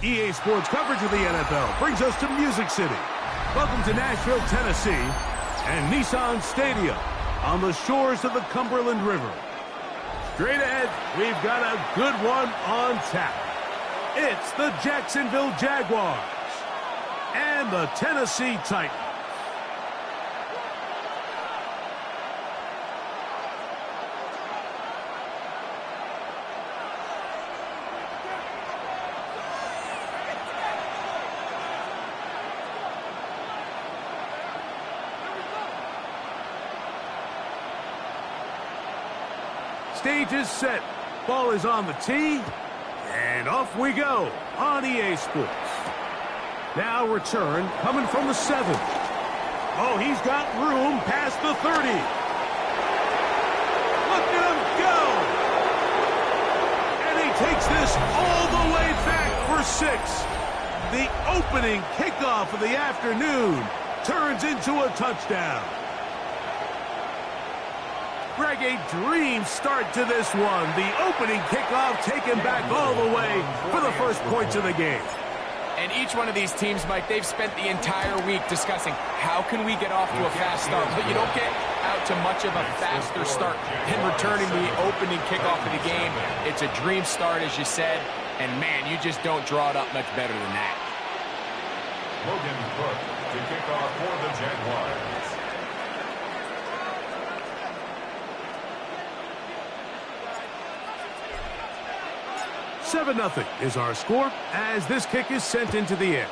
EA Sports coverage of the NFL brings us to Music City. Welcome to Nashville, Tennessee, and Nissan Stadium on the shores of the Cumberland River. Straight ahead, we've got a good one on tap. It's the Jacksonville Jaguars and the Tennessee Titans. Stage is set. Ball is on the tee. And off we go on EA Sports. Now return coming from the 7. Oh, he's got room past the 30. Look at him go. And he takes this all the way back for 6. The opening kickoff of the afternoon turns into a touchdown. Greg, a dream start to this one. The opening kickoff taken back all the way for the first points of the game. And each one of these teams, Mike, they've spent the entire week discussing how can we get off to a fast start. But you don't get out to much of a faster start than returning the opening kickoff of the game. It's a dream start, as you said. And, man, you just don't draw it up much better than that. Logan Cook to kick off for the Jaguars. 7-0 is our score as this kick is sent into the air.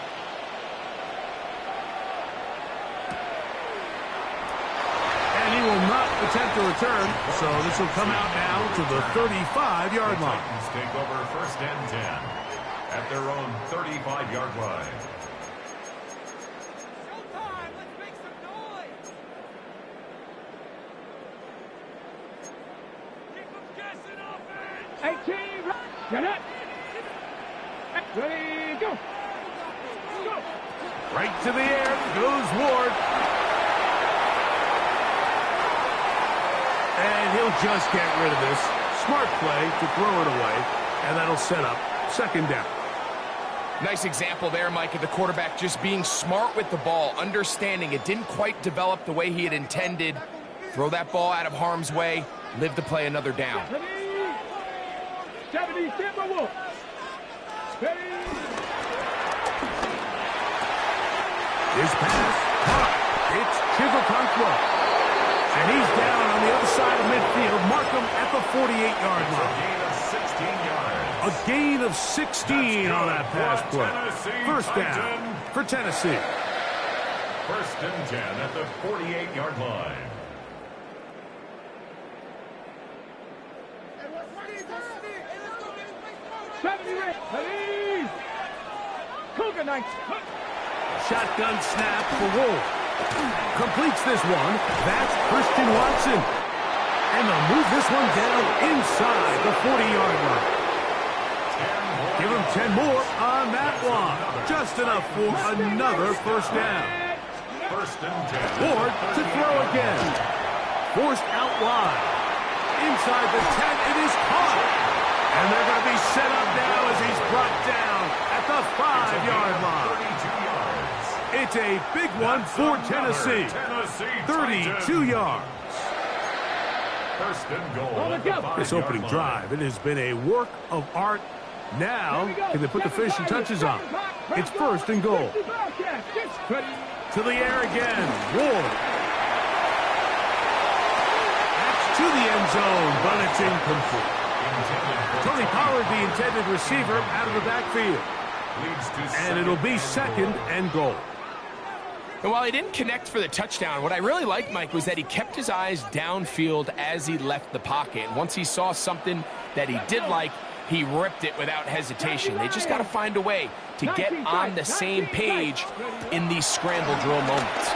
And he will not attempt to return, so this will come out now to the 35-yard line. Titans take over 1st and 10 at their own 35-yard line. Showtime! Let's make some noise! Keep them guessing offense! 18, get it! Ready, go! Go! Right to the air goes Ward. And he'll just get rid of this. Smart play to throw it away, and that'll set up 2nd down. Nice example there, Mike, of the quarterback just being smart with the ball, understanding it didn't quite develop the way he had intended. Throw that ball out of harm's way, live to play another down. 70, Timber Wolf. His pass, caught. It's Chivalconkwa. And he's down on the other side of midfield. Mark him at the 48-yard line. A gain of 16 on that pass play. 1st down for Tennessee. 1st and 10 at the 48-yard line. Shotgun snap for Wolf. Completes this one. That's Christian Watson. And they'll move this one down inside the 40-yard line. Give him 10 more on that one. Just enough for another 1st down. 1st and 10. Ward to throw again. Forced out wide. Inside the 10, it is caught. And they're going to be set up now as he's brought down at the 5-yard line. It's a big one for Tennessee. 32 yards. 1st and goal. This opening drive, it has been a work of art. Now, can they put the finishing touches on? It's 1st and goal. To the air again. Ward. That's to the end zone, but it's incomplete. Tony Pollard, the intended receiver, out of the backfield. And it'll be 2nd and goal. And while he didn't connect for the touchdown, what I really liked, Mike, was that he kept his eyes downfield as he left the pocket. And once he saw something that he did like, he ripped it without hesitation. They just got to find a way to get on the same page in these scramble drill moments.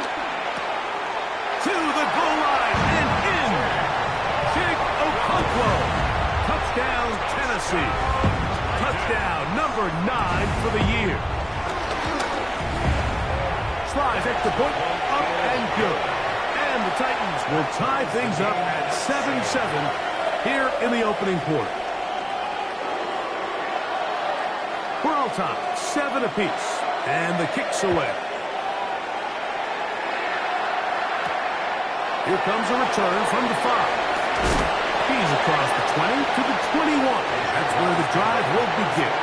To the goal line and in. Jig Okonkwo. Touchdown, Tennessee. Touchdown number 9 for the year. Slides extra point, up and good. And the Titans will tie things up at 7-7 here in the opening quarter. We're all tied, 7 apiece, and the kick's away. Here comes a return from the 5. He's across the 20 to the 21. That's where the drive will begin.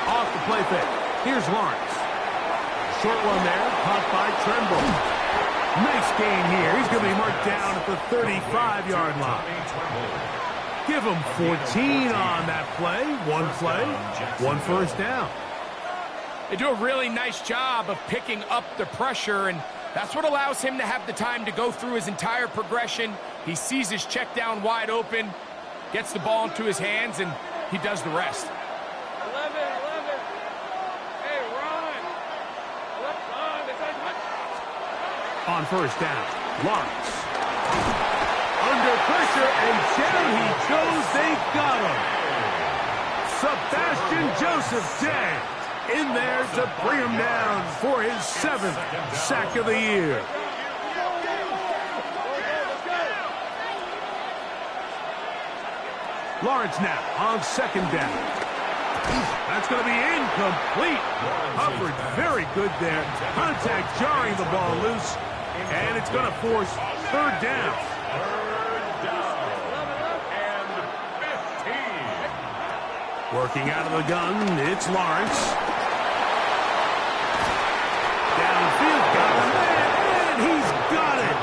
Off the play fake. Here's Lawrence. Short one there, caught by Tremble. Nice gain here. He's going to be marked down at the 35-yard line. Give him 14 on that play. 1 first down. They do a really nice job of picking up the pressure, and that's what allows him to have the time to go through his entire progression. He sees his check down wide open, gets the ball into his hands, and he does the rest. 11. Hey, run. On first down, Lawrence. Under pressure, and down he goes. They got him. Sebastian Joseph Day in there to bring him down for his 7th sack of the year. Lawrence now on 2nd down. That's going to be incomplete. Hubbard very good there. Contact jarring the ball loose. And it's going to force 3rd down. And 15. Working out of the gun, it's Lawrence. Downfield, got him there, and he's got it.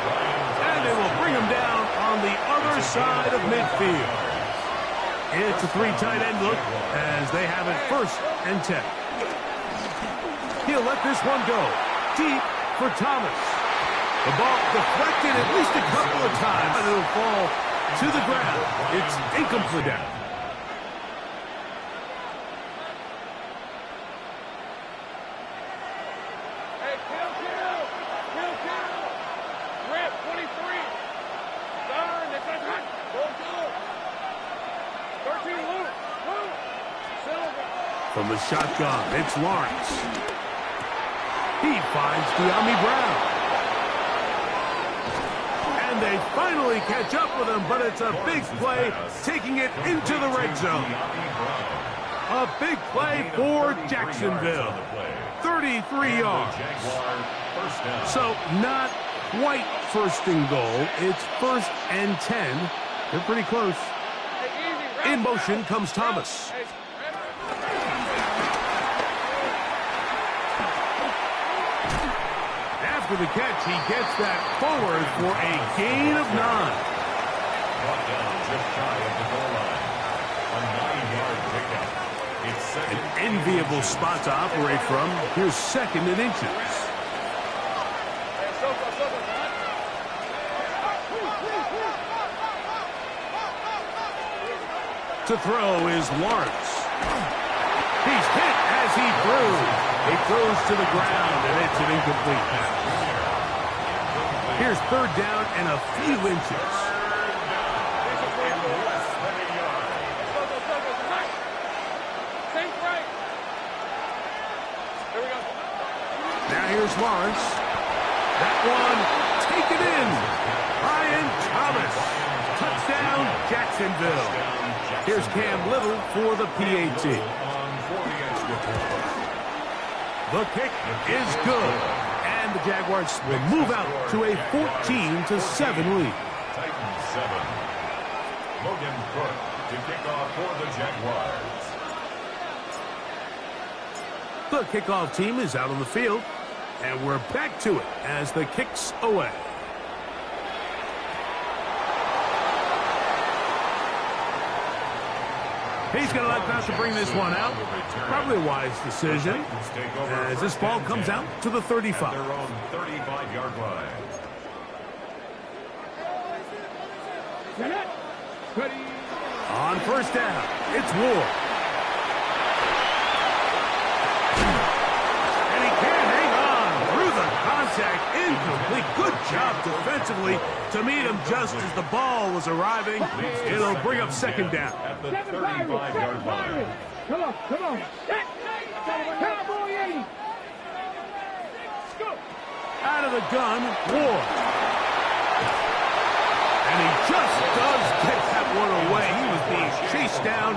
And they will bring him down on the other side of midfield. It's a 3 tight end look as they have it 1st and 10. He'll let this one go. Deep for Thomas. The ball deflected at least a couple of times. And it'll fall to the ground. It's incomplete down. Hey, kill. Rip, 23. Darn, that's a hot. Go. 13, Luke. Silver. From the shotgun, it's Lawrence. He finds De'Ami Brown. And they finally catch up with him, but it's a big play, taking it into the red zone. A big play for Jacksonville. 33 yards. So not quite 1st and goal. It's 1st and 10. They're pretty close. In motion comes Thomas. After the catch, he gets that forward for a gain of 9. Brought down just shy of the goal line. A 9-yard pickup. It's An 2nd. enviable spot to operate from. Here's 2nd and inches. To throw is Lawrence. He's hit as he throws. He throws to the ground, and it's an incomplete pass. Here's 3rd down and a few inches. Now here's Lawrence. That one taken in. Brian Thomas. Touchdown, Jacksonville. Here's Cam Little for the PAT. The kick is good. And the Jaguars will move out to a 14-7 lead. Titans 7. Logan Cook to kick off for the Jaguars. The kickoff team is out on the field, and we're back to it as the kick's away. He's going to let that to bring this one out. Probably a wise decision as this ball comes out to the 35. Their own 35-yard line. On first down, it's Ward. And he can't hang on through the contact. Incomplete. Good job defensively to meet him just as the ball was arriving. It'll bring up second down. At the 35-yard line. Come on. Cowboy 80. Let's go. Out of the gun, Ward. And he just does get that one away. He was being chased down,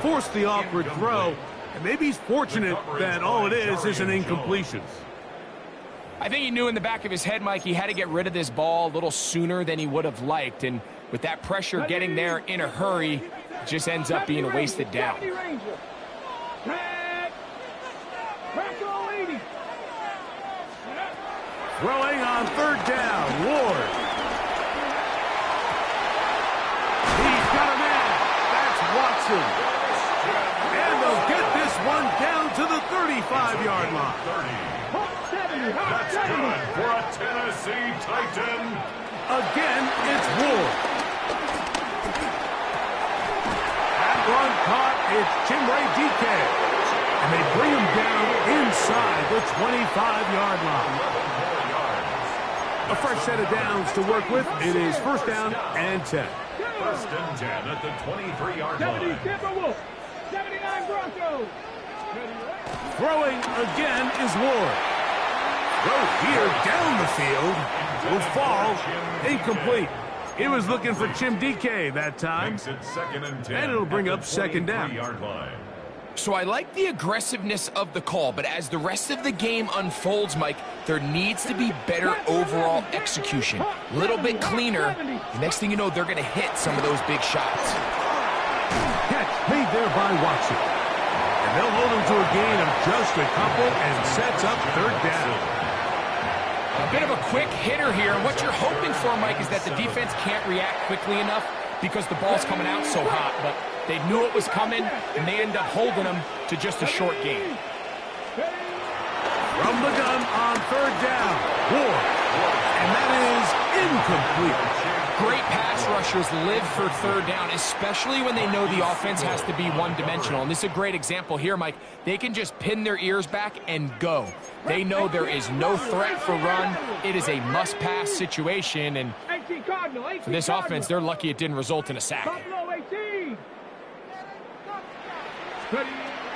forced the awkward throw, and maybe he's fortunate that all it is an incompletion. I think he knew in the back of his head, Mike, he had to get rid of this ball a little sooner than he would have liked, and with that pressure getting there in a hurry, it just ends up being a wasted down. Throwing on third down, Ward. He's got a man. That's Watson. And they'll get this one down to the 35-yard line. That's good for a Tennessee Titan. Again, it's Ward. That one caught. It's Chimray DK. And they bring him down inside the 25-yard line. A fresh set of downs to work with. It is first down and 10. First and 10 at the 23-yard line. 79 Broncos. Throwing again is Ward. Throw here down the field will fall incomplete. He was looking for Chim DK that time. Makes it second and 10. And it'll bring up second down. 23-yard line. So I like the aggressiveness of the call, but as the rest of the game unfolds, Mike, there needs to be better overall execution. A little bit cleaner. The next thing you know, they're going to hit some of those big shots. Catch made there by Watson. And they'll hold him to a gain of just a couple and sets up third down. A bit of a quick hitter here. What you're hoping for, Mike, is that the defense can't react quickly enough because the ball's coming out so hot, but they knew it was coming, and they end up holding them to just a short game. From the gun on third down, Ward. And that is incomplete. Great pass rushers live for third down, especially when they know the offense has to be one-dimensional. And this is a great example here, Mike. They can just pin their ears back and go. They know there is no threat for run. It is a must-pass situation, and for this offense, they're lucky it didn't result in a sack.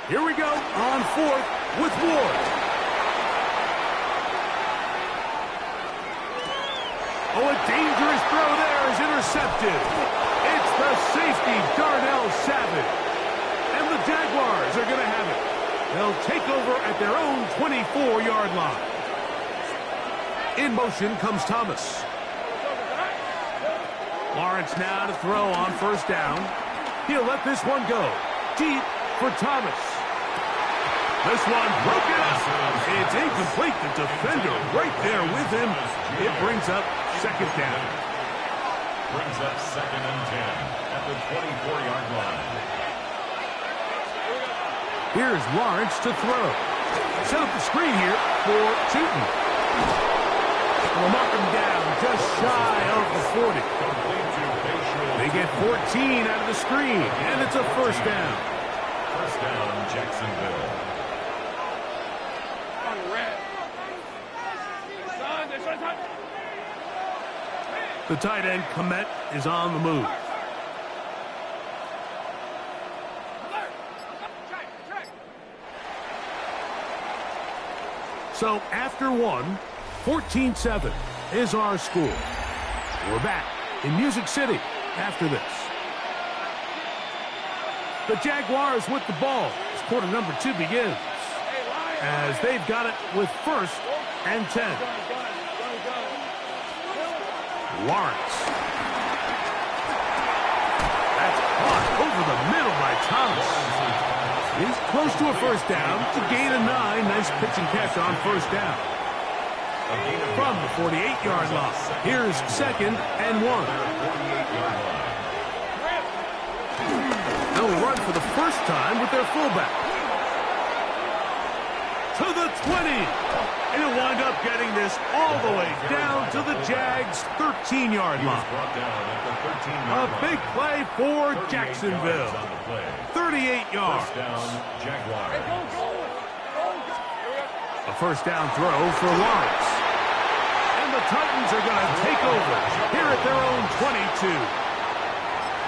Here we go on fourth with Ward. Oh, a dangerous throw there is intercepted. It's the safety, Darnell Savage. And the Jaguars are going to have it. They'll take over at their own 24-yard line. In motion comes Thomas. Lawrence now to throw on first down. He'll let this one go. Deep for Thomas. This one broken up. It's incomplete. The defender right there with him. It brings up second down. Brings up second and 10 at the 24-yard line. Here's Lawrence to throw. Set up the screen here for Tootin. Will mark him down just shy of the 40. They get 14 out of the screen, and it's a first down. First down, Jacksonville. The tight end, Komet, is on the move. So after one, 14-7 is our score. We're back in Music City after this. The Jaguars with the ball as quarter number 2 begins, as they've got it with first and 10. Lawrence. That's caught over the middle by Thomas. He's close to a first down. It's a gain of 9. Nice pitch and catch on first down. From the 48-yard line, here's 2nd and 1. They'll run for the first time with their fullback. To the 20. And he'll wind up getting this all the way down to the Jags' 13-yard line. A big play for Jacksonville. 38 yards. A first down throw for Lawrence. And the Titans are going to take over here at their own 22.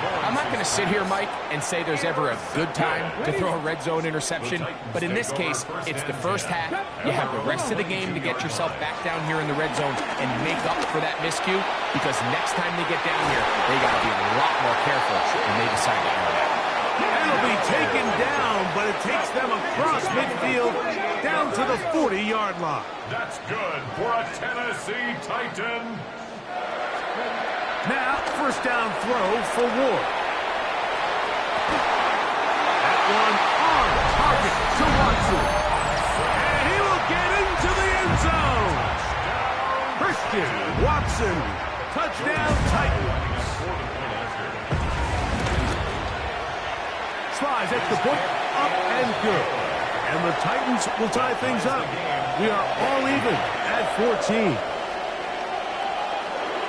I'm not going to sit here, Mike, and say there's ever a good time to throw a red zone interception, but in this case, it's the first half. You have the rest of the game to get yourself back down here in the red zone and make up for that miscue, because next time they get down here, they got to be a lot more careful when they decide to run it. It'll be taken down, but it takes them across midfield down to the 40-yard line. That's good for a Tennessee Titan. Now, first down throw for Ward. That one on target to Watson. And he will get into the end zone. Christian Watson, touchdown Titans. Slides extra point, up and good. And the Titans will tie things up. We are all even at 14.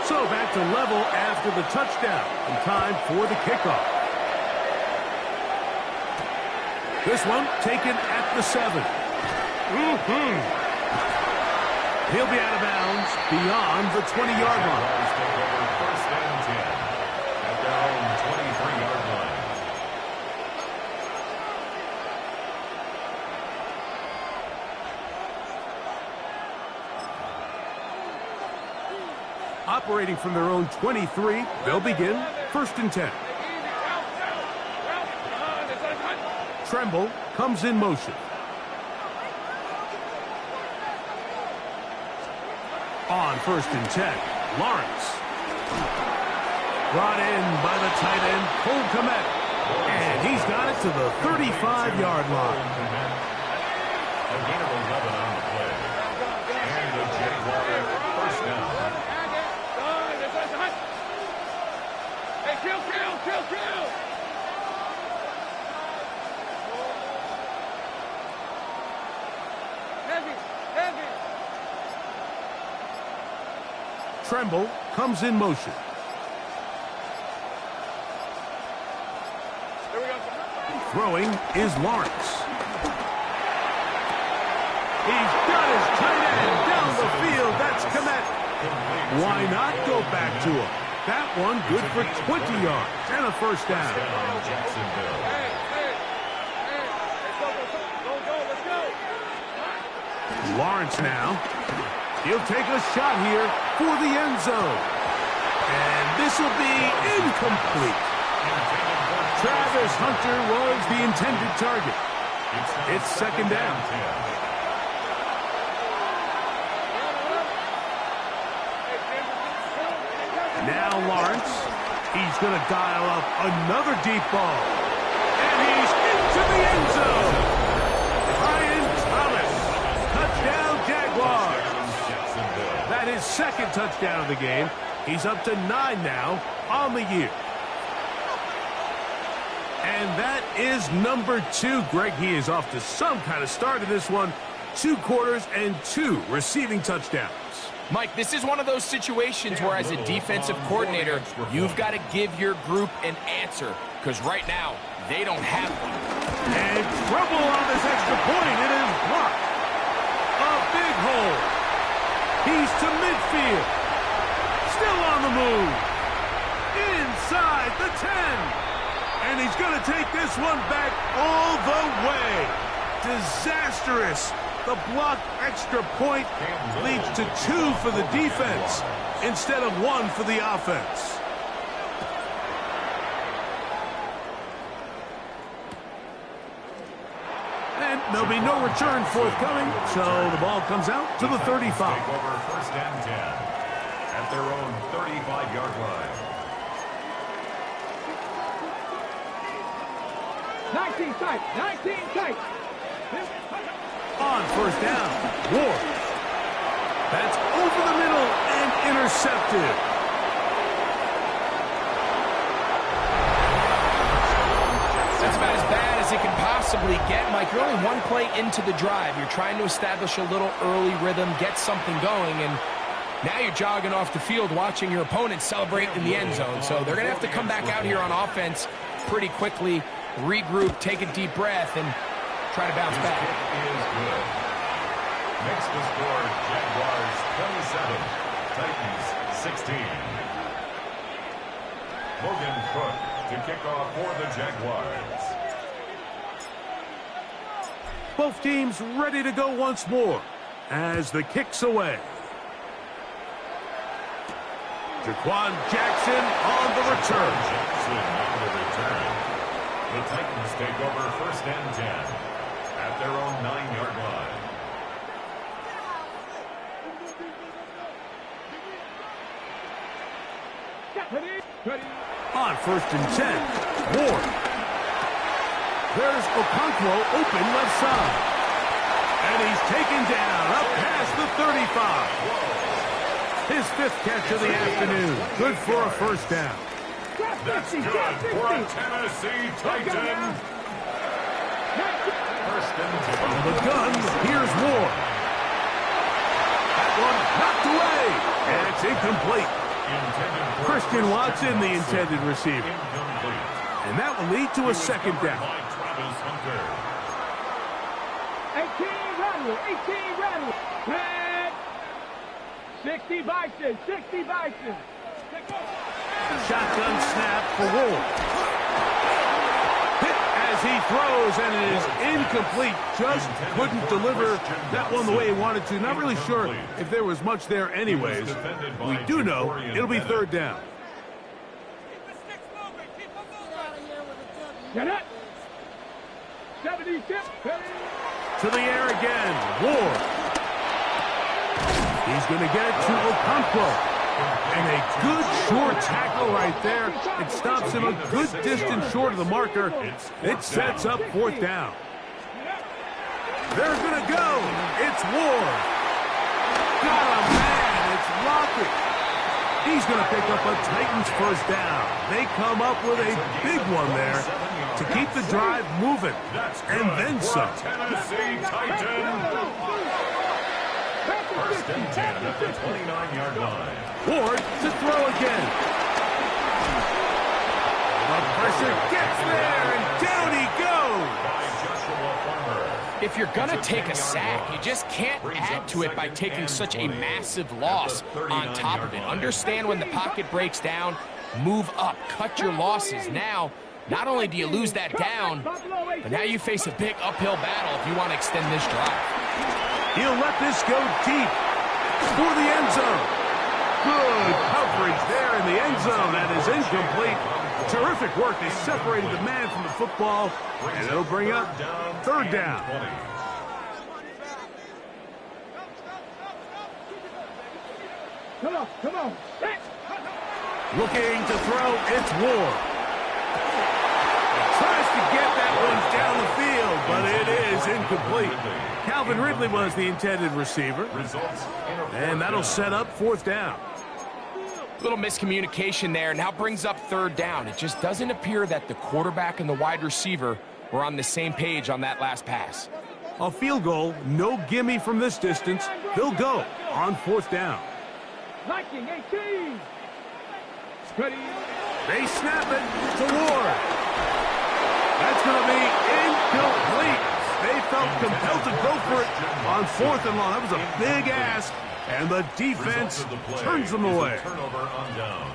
So back to level after the touchdown, and time for the kickoff. This one taken at the 7. He'll be out of bounds beyond the 20-yard line. First and 10 at their own 23-yard line. Operating from their own 23, they'll begin 1st and 10. Tremble comes in motion. On 1st and 10, Lawrence. Brought in by the tight end, Cole Kmet. And he's got it to the 35-yard line. A gain of 11 on the play. And the Jaguars first down. Kill! Heavy! Tremble comes in motion. There we go. Throwing is Lawrence. He's got his tight end down the field. That's Kmet. Why not go back to him? That one good for 20 yards and a first down. Jacksonville. Hey, let's go. Lawrence now. He'll take a shot here for the end zone. And this will be incomplete. Travis Hunter was the intended target. It's 2nd down. Now Lawrence, he's going to dial up another deep ball. And he's into the end zone. Brian Thomas, touchdown Jaguars. That is 2nd touchdown of the game. He's up to 9 now on the year. And that is number 2. Greg, he is off to some kind of start in this one. 2 quarters and 2 receiving touchdowns. Mike, this is one of those situations where as a defensive coordinator, you've got to give your group an answer, because right now, they don't have one. And trouble on this extra point. It is blocked. A big hole. He's to midfield. Still on the move. Inside the 10. And he's going to take this one back all the way. Disastrous. The blocked extra point leads to 2 for the defense instead of 1 for the offense. And there'll be no return forthcoming, so the ball comes out to the 35. Take over 1st and 10 at their own 35-yard line. 19 tight. 19 tight. On first down, Ward. That's over the middle and intercepted. That's about as bad as it can possibly get, Mike. You're only one play into the drive. You're trying to establish a little early rhythm, get something going, and now you're jogging off the field watching your opponent celebrate in the end zone. So they're going to have to come back out here on offense pretty quickly, regroup, take a deep breath, and try to bounce back. Is good. Makes the score Jaguars 27, Titans 16. Logan Cook to kick off for the Jaguars. Both teams ready to go once more as the kick's away. Jaquan Jackson on the return. Jackson on the return. The Titans take over first and 10 at their own 9-yard line. On first and 10, Ward. There's Okonkwo open left side. And he's taken down up past the 35. His 5th catch of the afternoon. Good for a first down. That's good for a Tennessee Titan. First and 10. From the gun, here's Ward. That one knocked away. And it's incomplete. Christian Watson, the intended receiver. And that will lead to a second down. 18 rattle. 18 rattle. 10. 60 Bison. 60 Bison. Shotgun snap for Ward. Hit as he throws, and it is incomplete. Just couldn't deliver that one the way he wanted to. Not really sure if there was much there anyways. We do know it'll be third down. Get it. 76. To the air again, Ward. He's going to get it to Okonkwo. And a good short tackle right there. It stops him a good distance short of the marker. It sets up fourth down. They're going to go. It's Ward. Got him, man. It's Lockett. He's going to pick up a Titans first down. They come up with a big one there to keep the drive moving. And then some. Tennessee Titans. First and 10 at the 29-yard line. Ward to throw again. The pressure gets there, and down he goes. By Joshua Farmer. If you're going to take a sack, you just can't add to it by taking such a massive loss on top of it. Understand when the pocket breaks down, move up, cut your losses. Now, not only do you lose that down, but now you face a big uphill battle if you want to extend this drive. He'll let this go deep for the end zone. Good coverage there in the end zone. That is incomplete. Terrific work. They separated the man from the football, and it'll bring up third down. Come on, come on. Looking to throw, it's Ward. Tries to get that one down the field, but it is incomplete. Calvin Ridley was the intended receiver, and that'll set up fourth down. Little miscommunication there, now brings up third down. It just doesn't appear that the quarterback and the wide receiver were on the same page on that last pass. A field goal, no gimme from this distance. They'll go on fourth down. Viking 18. Ready. They snap it to Ward. That's going to be incomplete. They felt compelled to go for it on fourth and long. That was a big ask, and the defense turns them away. Turnover on downs.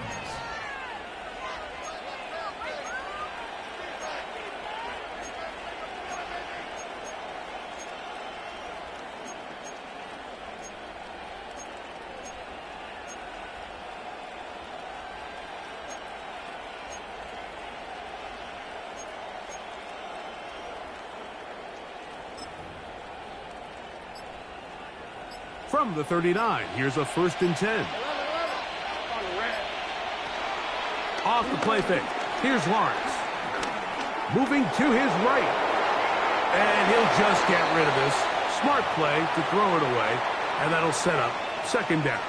From the 39, here's a first and 10. Off the play fake. Here's Lawrence. Moving to his right. And he'll just get rid of this. Smart play to throw it away. And that'll set up second down.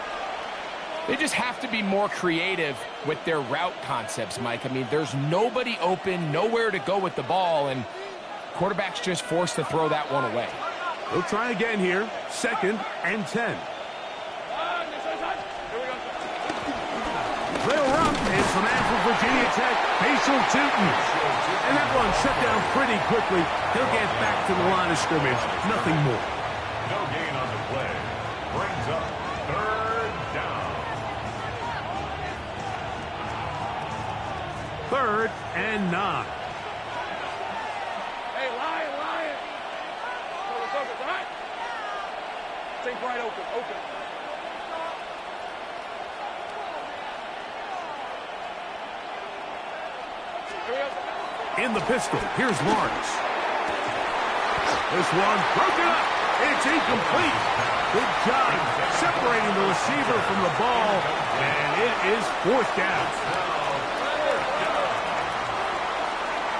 They just have to be more creative with their route concepts, Mike. I mean, there's nobody open, nowhere to go with the ball, and quarterback's just forced to throw that one away. He'll try again here. 2nd and 10. They'll run. It's the man from Virginia Tech, Facial Tootin. And that one shut down pretty quickly. He'll get back to the line of scrimmage. Nothing more. No gain on the play. Brings up 3rd down. 3rd and 9. Hey, Lion. Focus, all right? Think right, open. In the pistol, here's Lawrence. This one broken up. It's incomplete. Good job separating the receiver from the ball, and it is 4th down.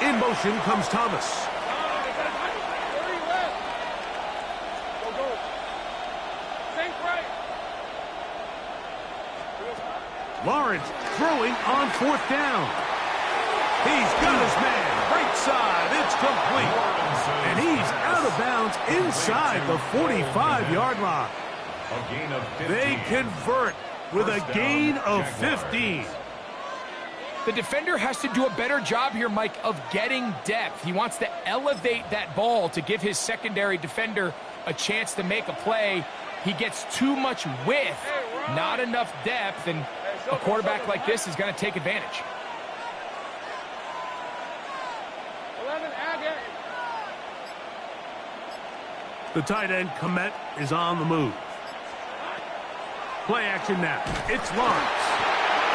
In motion comes Thomas. Go. Think right. Lawrence throwing on 4th down. He's got his man. Right side. It's complete. And he's out of bounds inside the 45-yard line. A gain of 15. They convert with a gain of 15. The defender has to do a better job here, Mike, of getting depth. He wants to elevate that ball to give his secondary defender a chance to make a play. He gets too much width, not enough depth, and a quarterback like this is going to take advantage. 11, Agate. The tight end, Komet, is on the move. Play action now. It's Lawrence.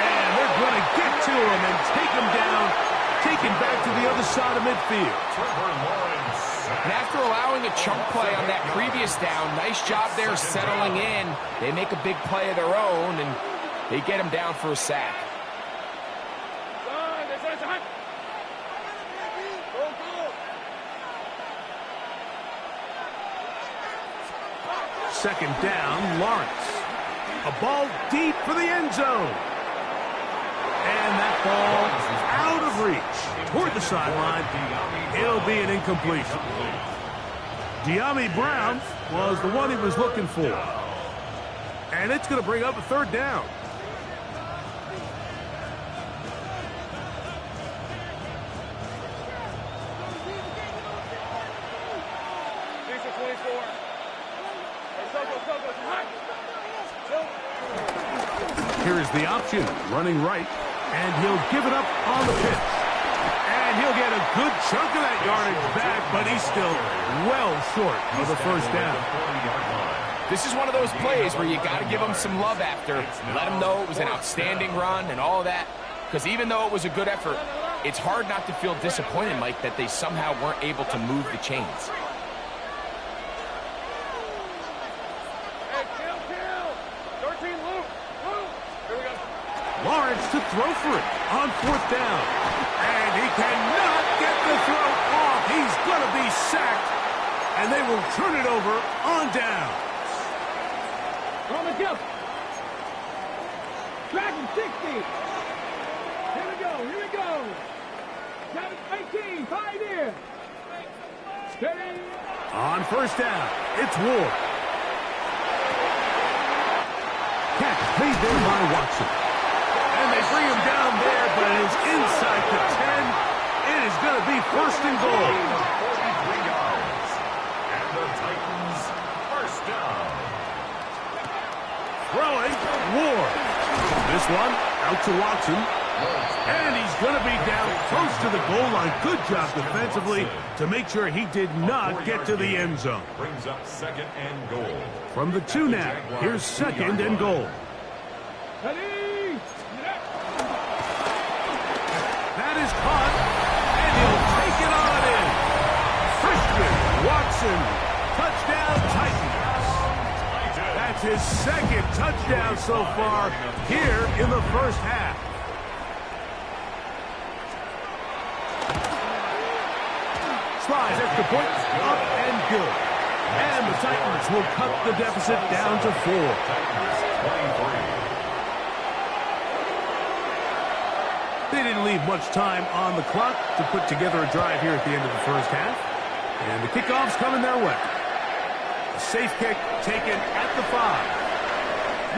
And they're going to get to him and take him down, take him back to the other side of midfield. And after allowing a chunk play on that previous down, nice job there settling in. They make a big play of their own, and they get him down for a sack. Second down, Lawrence. A ball deep for the end zone. And that ball is out of reach. Toward the sideline. It'll be an incompletion. De'Ami Brown was the one he was looking for. And it's going to bring up a 3rd down. Here is the option, running right, and he'll give it up on the pitch. And he'll get a good chunk of that yardage back, but he's still well short of the 1st down. This is one of those plays where you got to give them some love after. Let them know it was an outstanding run and all of that. Because even though it was a good effort, it's hard not to feel disappointed, Mike, that they somehow weren't able to move the chains. Lawrence to throw for it on 4th down. And he cannot get the throw off. He's going to be sacked. And they will turn it over on down. Thomas up. Dragon 60. Here we go. 18, 5 here. Steady. On 1st down, it's Ward. Catch made there by Watson. And they bring him down there, but it is inside the 10. It is going to be 1st and goal. 43 yards. And the Titans, 1st down. Throwing, Ward. This one out to Watson. And he's going to be down close to the goal line. Good job defensively to make sure he did not get to the end zone. Brings up 2nd and goal. From the 2 now, here's 2nd and goal. Ready. That is caught, and he'll take it on in. Christian Watson, touchdown Titans. That's his 2nd touchdown so far here in the 1st half. Tries extra point, up and good. And the Titans will cut the deficit down to 4. They didn't leave much time on the clock to put together a drive here at the end of the first half. And the kickoff's coming their way. A safe kick taken at the 5.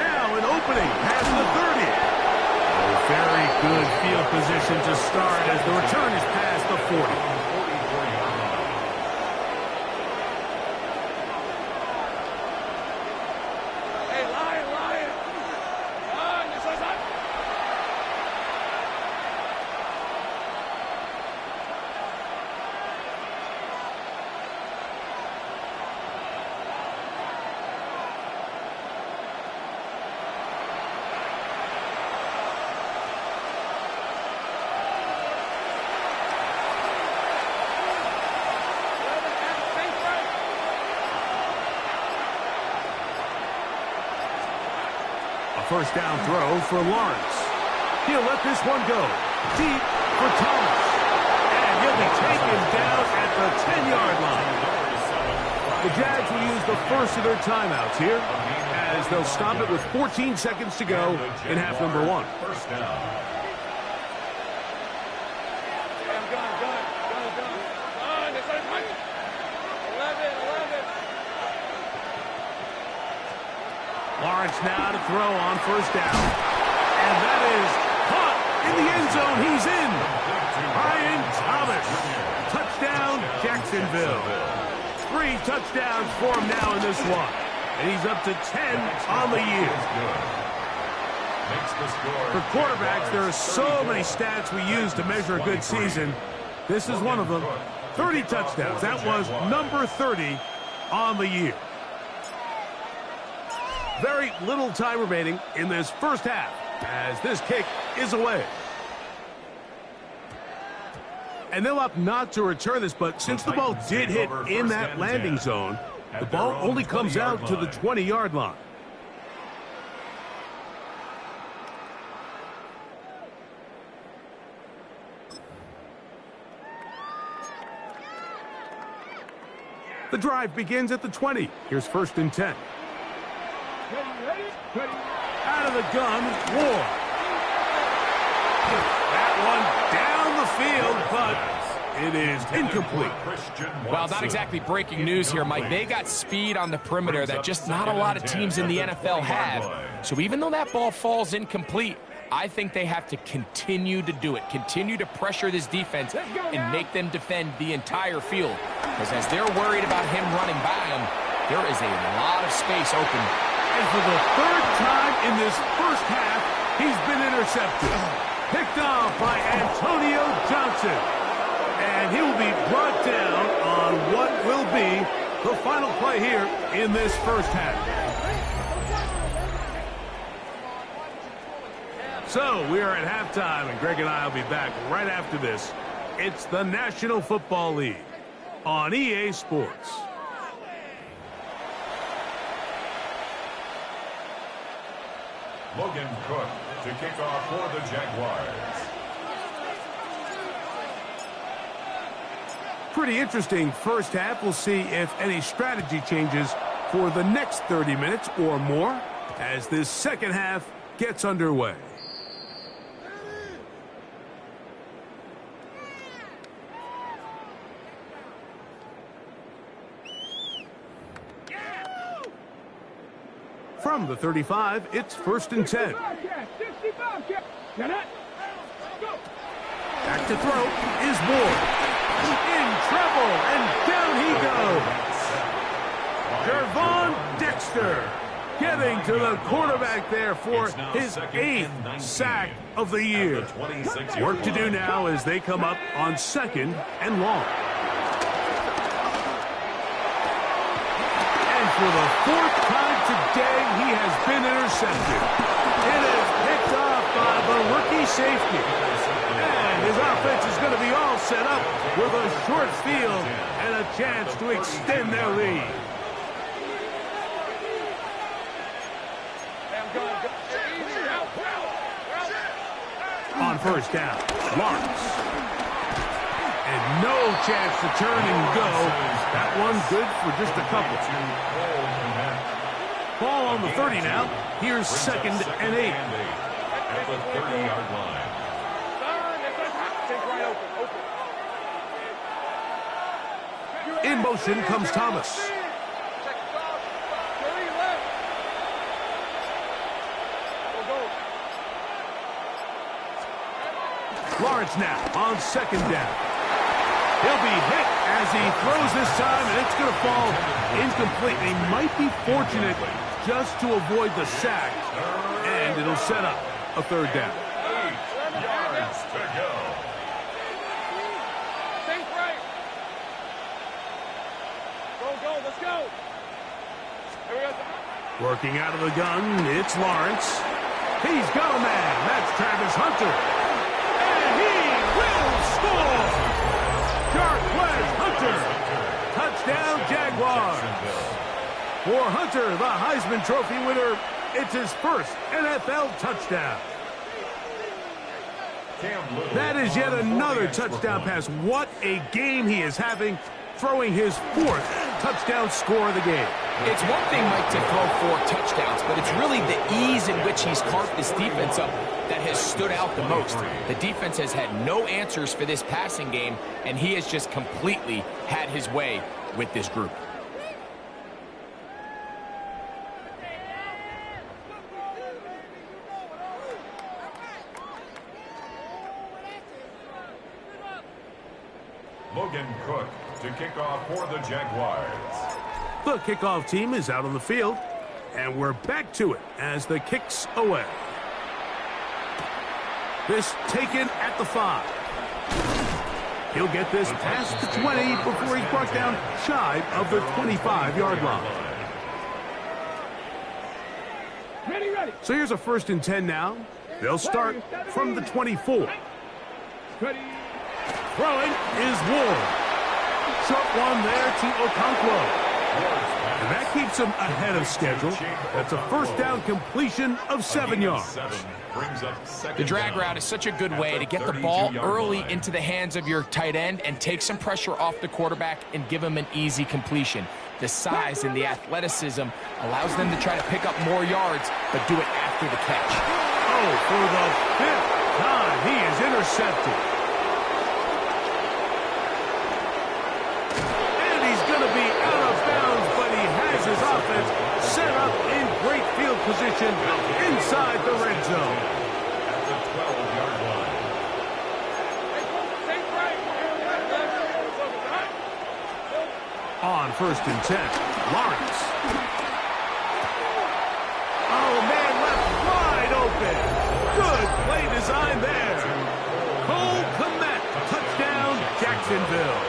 Now an opening past the 30. A very good field position to start as the return is past the 40. First down throw for Lawrence. He'll let this one go. Deep for Thomas. And he'll be taken down at the 10-yard line. The Jags will use the first of their timeouts here as they'll stop it with 14 seconds to go in half number 1. First down. Lawrence now to throw on first down. And that is caught in the end zone. He's in. Brian Thomas. Touchdown, Jacksonville. 3 touchdowns for him now in this one. And he's up to 10 on the year. For quarterbacks, there are so many stats we use to measure a good season. This is one of them. 30 touchdowns. That was number 30 on the year. Very little time remaining in this first half as this kick is away. And they'll opt not to return this, but since the ball did hit in that landing zone, the ball only comes out to the 20-yard line. The drive begins at the 20. Here's 1st and 10. Out of the gun, Ward. That one down the field, but it is incomplete. Well, not exactly breaking news here, Mike. They got speed on the perimeter that just not a lot of teams in the NFL have. So even though that ball falls incomplete, I think they have to continue to do it, continue to pressure this defense and make them defend the entire field. Because as they're worried about him running by them, there is a lot of space open. And for the 3rd time in this first half, he's been intercepted. Picked off by Antonio Johnson. And he will be brought down on what will be the final play here in this first half. So we are at halftime, and Greg and I will be back right after this. It's the National Football League on EA Sports. Logan Cook to kick off for the Jaguars. Pretty interesting first half. We'll see if any strategy changes for the next 30 minutes or more as this second half gets underway. From the 35, it's 1st and 10. Back to throw is Ward. In trouble, and down he goes. Gervon Dexter getting to the quarterback there for his 8th sack of the year. Work to do now as they come up on 2nd and long. For the 4th time today, he has been intercepted. It is picked off by the rookie safety. And his offense is going to be all set up with a short field and a chance to extend their lead. On first down, Lawrence. And no chance to turn and go. That one good for just a couple. Ball on the 30 now. Here's 2nd and 8. At the 30-yard line. In motion comes Thomas. Lawrence now on 2nd down. He'll be hit as he throws this time, and it's going to fall incomplete. He might be fortunate just to avoid the sack, and it'll set up a 3rd down. 8 yards to go. Think right. Go, let's go. Here we go. Working out of the gun, it's Lawrence. He's got a man. That's Travis Hunter. And he will score! Jarquez Hunter. Touchdown, Jaguars. For Hunter, the Heisman Trophy winner, it's his first NFL touchdown. That is yet another touchdown pass. What a game he is having, throwing his 4th touchdown score of the game. It's one thing, Mike, to throw 4 touchdowns, but it's really the ease in which he's carved this defense up that has stood out the most. The defense has had no answers for this passing game, and he has just completely had his way with this group. Logan Cook to kick off for the Jaguars. The kickoff team is out on the field, and we're back to it as the kick's away. This taken at the 5. He'll get this past the 20 before he's brought down shy of the 25-yard line. Ready. So here's a 1st and 10 now. They'll start from the 24. Ready. Throwing is Ward. Short one there to Okonkwo. And that keeps him ahead of schedule. That's a 1st down completion of 7 yards. The drag route is such a good way to get the ball early into the hands of your tight end and take some pressure off the quarterback and give him an easy completion. The size and the athleticism allows them to try to pick up more yards, but do it after the catch. Oh, for the 5th time, he is intercepted. And he's going to be out of bounds, but he has his offense set up in great field position inside the red zone. At the 12-yard line. On 1st and 10, Lawrence. Oh, man, left wide open. Good play design there. Cole Kmet, touchdown, Jacksonville.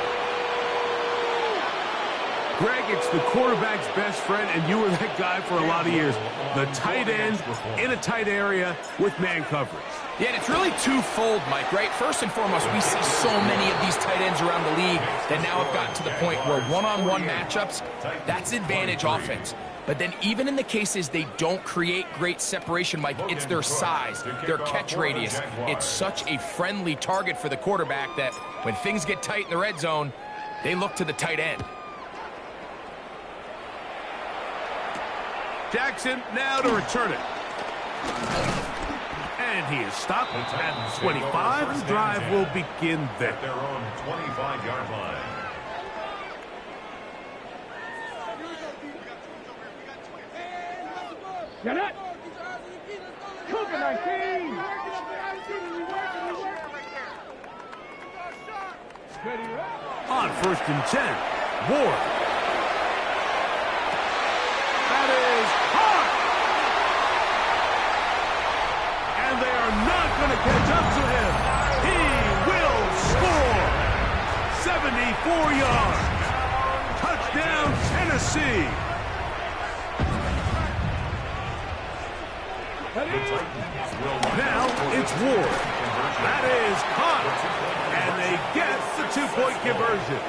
Greg, it's the quarterback's best friend, and you were that guy for a lot of years. The tight end in a tight area with man coverage. Yeah, and it's really twofold, Mike, right? First and foremost, we see so many of these tight ends around the league that now have gotten to the point where one-on-one matchups, that's advantage offense. But then even in the cases they don't create great separation, Mike, it's their size, their catch radius. It's such a friendly target for the quarterback that when things get tight in the red zone, they look to the tight end. Jackson now to return it. And he is stopped at 25. The drive will begin there. At their own 25-yard line. Get it. Cougar 19. On 1st and 10, Ward. That is hard. And they are not going to catch up to him. He will score. 74 yards. Touchdown, Tennessee. Now it's Ward. That is caught. And they get the 2-point conversion.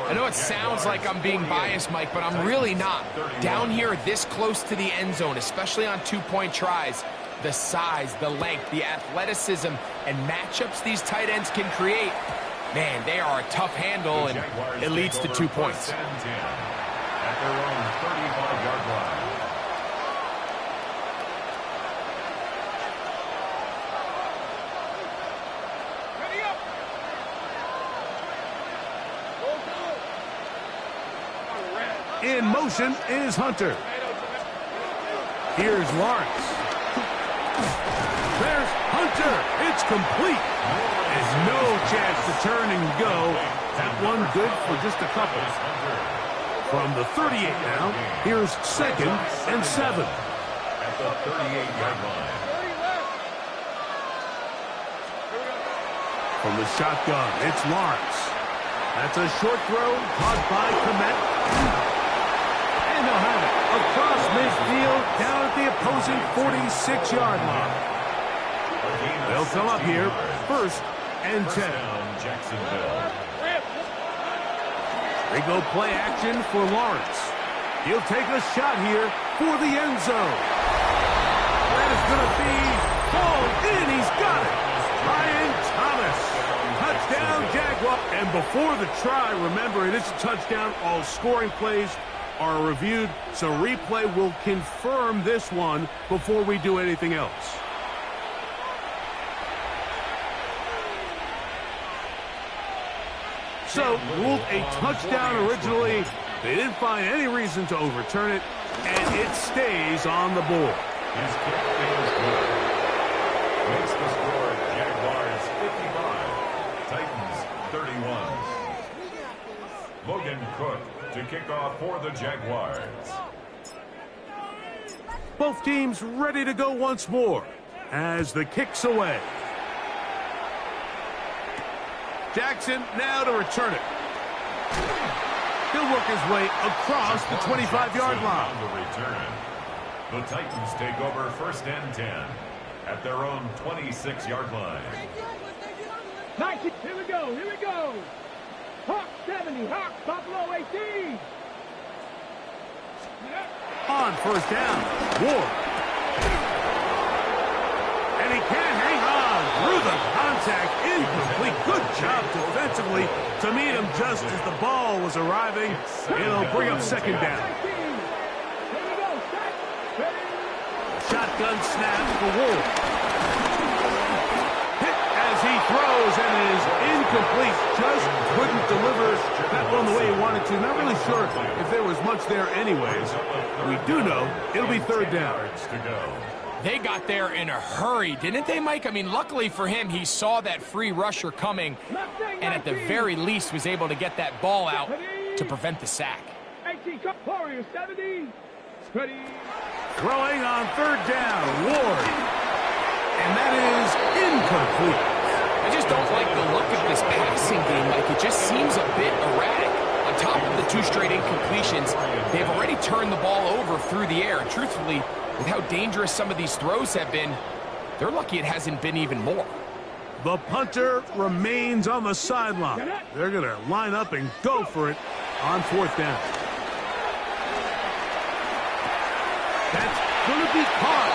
I know it sounds like I'm being biased, Mike, but I'm really not. Down here this close to the end zone, especially on 2-point tries, the size, the length, the athleticism, and matchups these tight ends can create, Man, they are a tough handle, and it leads to 2 points. At their own 35-yard line. Ready up. In motion is Hunter. Here's Lawrence. There's Hunter. It's complete. And no chance to turn and go. That one good for just a couple. From the 38 now, here's 2nd and 7. At the 38-yard line. From the shotgun, it's Lawrence. That's a short throw caught by Komet. And they'll have it across midfield down at the opposing 46-yard line. They'll come up here, 1st and 10. Jacksonville. They go play action for Lawrence. He'll take a shot here for the end zone. That is going to be hauled in. He's got it. Ryan Thomas. Touchdown, Jaguar. And before the try, remember, it is a touchdown. All scoring plays are reviewed, so replay will confirm this one before we do anything else. So, ruled a touchdown originally. They didn't find any reason to overturn it, and it stays on the board. His kick is good. Makes the score Jaguars 55, Titans 31. Logan Cook to kick off for the Jaguars. Both teams ready to go once more as the kick's away. Jackson now to return it. He'll work his way across the 25-yard line. On the return. The Titans take over 1st and 10 at their own 26-yard line. 19. Here we go. Here we go. Hawk 70. Hawk Buffalo 18. On 1st down, Ward. And he can't hang on through the contact. Incomplete. Good job defensively to meet him just as the ball was arriving. It'll bring up 2nd down. Shotgun snap for Ward. Hit as he throws and is incomplete. Just couldn't deliver that one the way he wanted to. Not really sure if there was much there anyways. We do know it'll be 3rd down. They got there in a hurry, didn't they, Mike? I mean, luckily for him, he saw that free rusher coming and at the very least was able to get that ball out to prevent the sack. 18, Warriors 70. Ready. Throwing on 3rd down, Ward. And that is incomplete. I just don't like the look of this passing game, Mike. It just seems a bit erratic. On top of the 2 straight incompletions, they've already turned the ball over through the air. And truthfully, with how dangerous some of these throws have been, they're lucky it hasn't been even more. The punter remains on the sideline. They're going to line up and go for it on 4th down. That's going to be caught.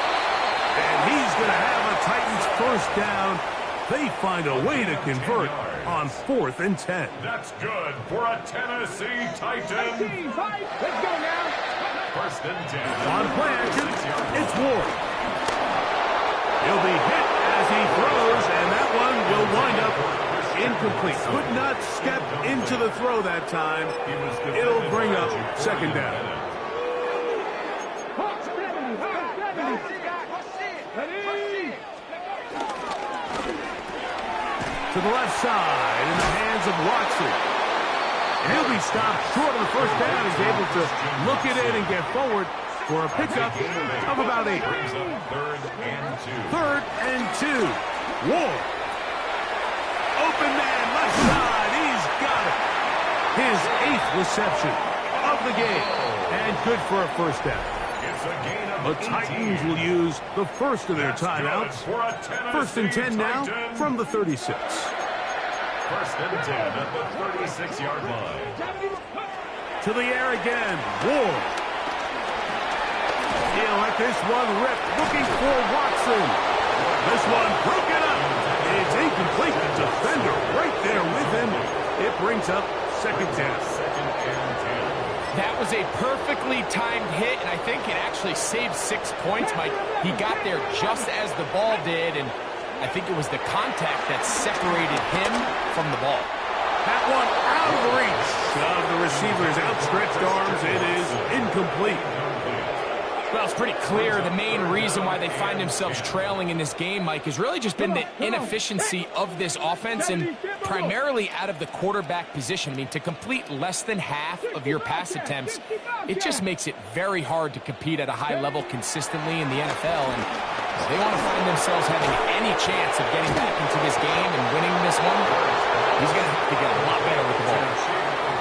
And he's going to have a Titans 1st down. They find a way to convert on 4th and 10. That's good for a Tennessee Titan. Let's go now. 1st and 10. On play action, it's Ward. He'll be hit as he throws, and that one will wind up incomplete. Could not step into the throw that time. It'll bring up 2nd down. Hawk 70. Hawk 70. Ready. To the left side in the hands of Watson. And he'll be stopped short of the 1st down. He's able to look it in and get forward for a pickup of about 8. 3rd and 2. Ward. Open man, left side. He's got it. His 8th reception of the game. And good for a 1st down. The Titans will use the 1st of their timeouts. 1st and 10 now from the 36. 1st and 10 at the 36-yard line. To the air again. Ward. He'll let this one rip. Looking for Watson. This one broken up. It's incomplete. The defender right there with him brings up second down. Second and 10. That was a perfectly timed hit, and I think it actually saved 6 points, Mike. He got there just as the ball did, and I think it was the contact that separated him from the ball. That one out of reach of the receiver's outstretched arms. It is incomplete. Well, it's pretty clear the main reason why they find themselves trailing in this game, Mike, has really just been the inefficiency of this offense and primarily out of the quarterback position. I mean, to complete less than half of your pass attempts, it just makes it very hard to compete at a high level consistently in the NFL. And if they want to find themselves having any chance of getting back into this game and winning this one, he's going to have to get a lot better with the ball.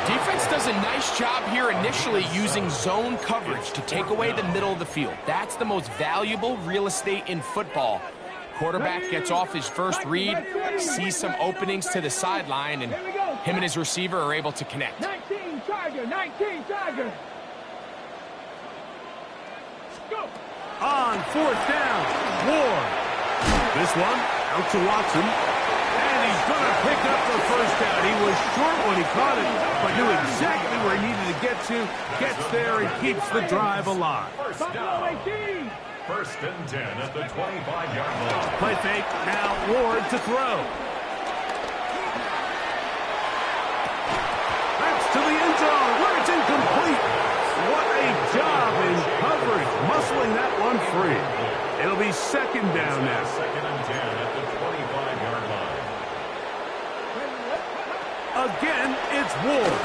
Defense does a nice job here initially using zone coverage to take away the middle of the field. That's the most valuable real estate in football. Quarterback gets off his first read, sees some openings to the sideline, and him and his receiver are able to connect. 19 Tiger, 19 Tiger. Go. On fourth down, Ward. This one out to Watson. And he's going to pick up the first down. He was short when he caught it, but knew exactly where he needed to get to. Gets there and keeps the drive alive. First down. First and 10 at the 25-yard line. Play fake. Now Ward to throw. That's to the end zone where it's incomplete. What a job in coverage, muscling that one free. It'll be second down now. Second and 10 at the 25-yard line. Again, it's Ward.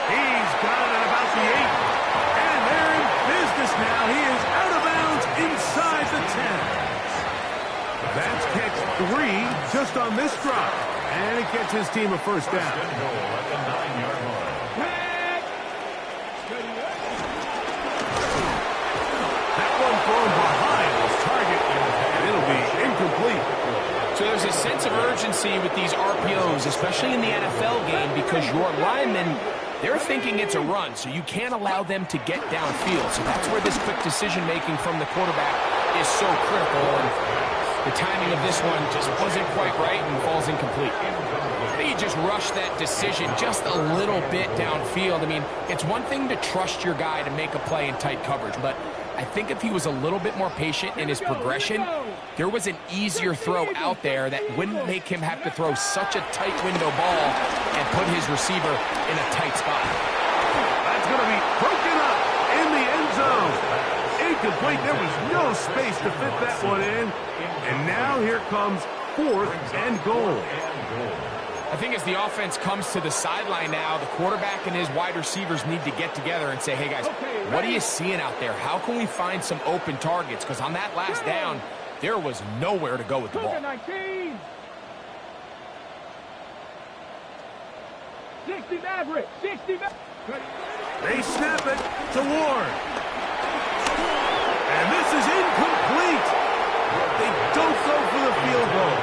He's got it at about the 8. And they're in business now. He is out of bounds inside the 10. That's catch 3 just on this drop. And it gets his team a first down. First and goal at the 9-yard line. That one thrown behind his target. And it'll be incomplete. So there's a sense of urgency with these RPOs, especially in the NFL game, because your linemen, they're thinking it's a run, so you can't allow them to get downfield. So that's where this quick decision-making from the quarterback is so critical. And the timing of this one just wasn't quite right and falls incomplete. He just rushed that decision just a little bit downfield. I mean, it's one thing to trust your guy to make a play in tight coverage, but I think if he was a little bit more patient in his progression, there was an easier throw out there that wouldn't make him have to throw such a tight window ball and put his receiver in a tight spot. That's going to be broken up in the end zone. Incomplete. There was no space to fit that one in. And now here comes fourth and goal. I think as the offense comes to the sideline now, the quarterback and his wide receivers need to get together and say, hey, guys, what are you seeing out there? How can we find some open targets? Because on that last down, there was nowhere to go with the ball. 60 Maverick, 60 Maverick. They snap it to Ward. And this is incomplete. They don't go for the field goal.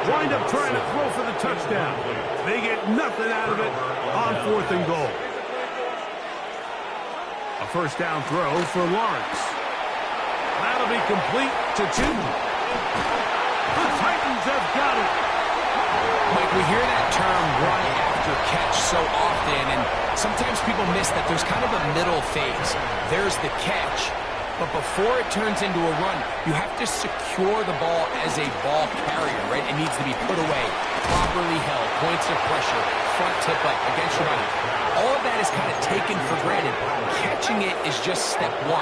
Wind up trying to throw for the touchdown. They get nothing out of it on fourth and goal. A first down throw for Lawrence. That'll be complete to 2. The Titans have got it. Mike, we hear that term run after catch so often, and sometimes people miss that there's kind of a middle phase. There's the catch, but before it turns into a run, you have to secure the ball as a ball carrier, right? It needs to be put away, properly held, points of pressure, front tip up against your body. All of that is kind of taken for granted. Catching it is just step 1.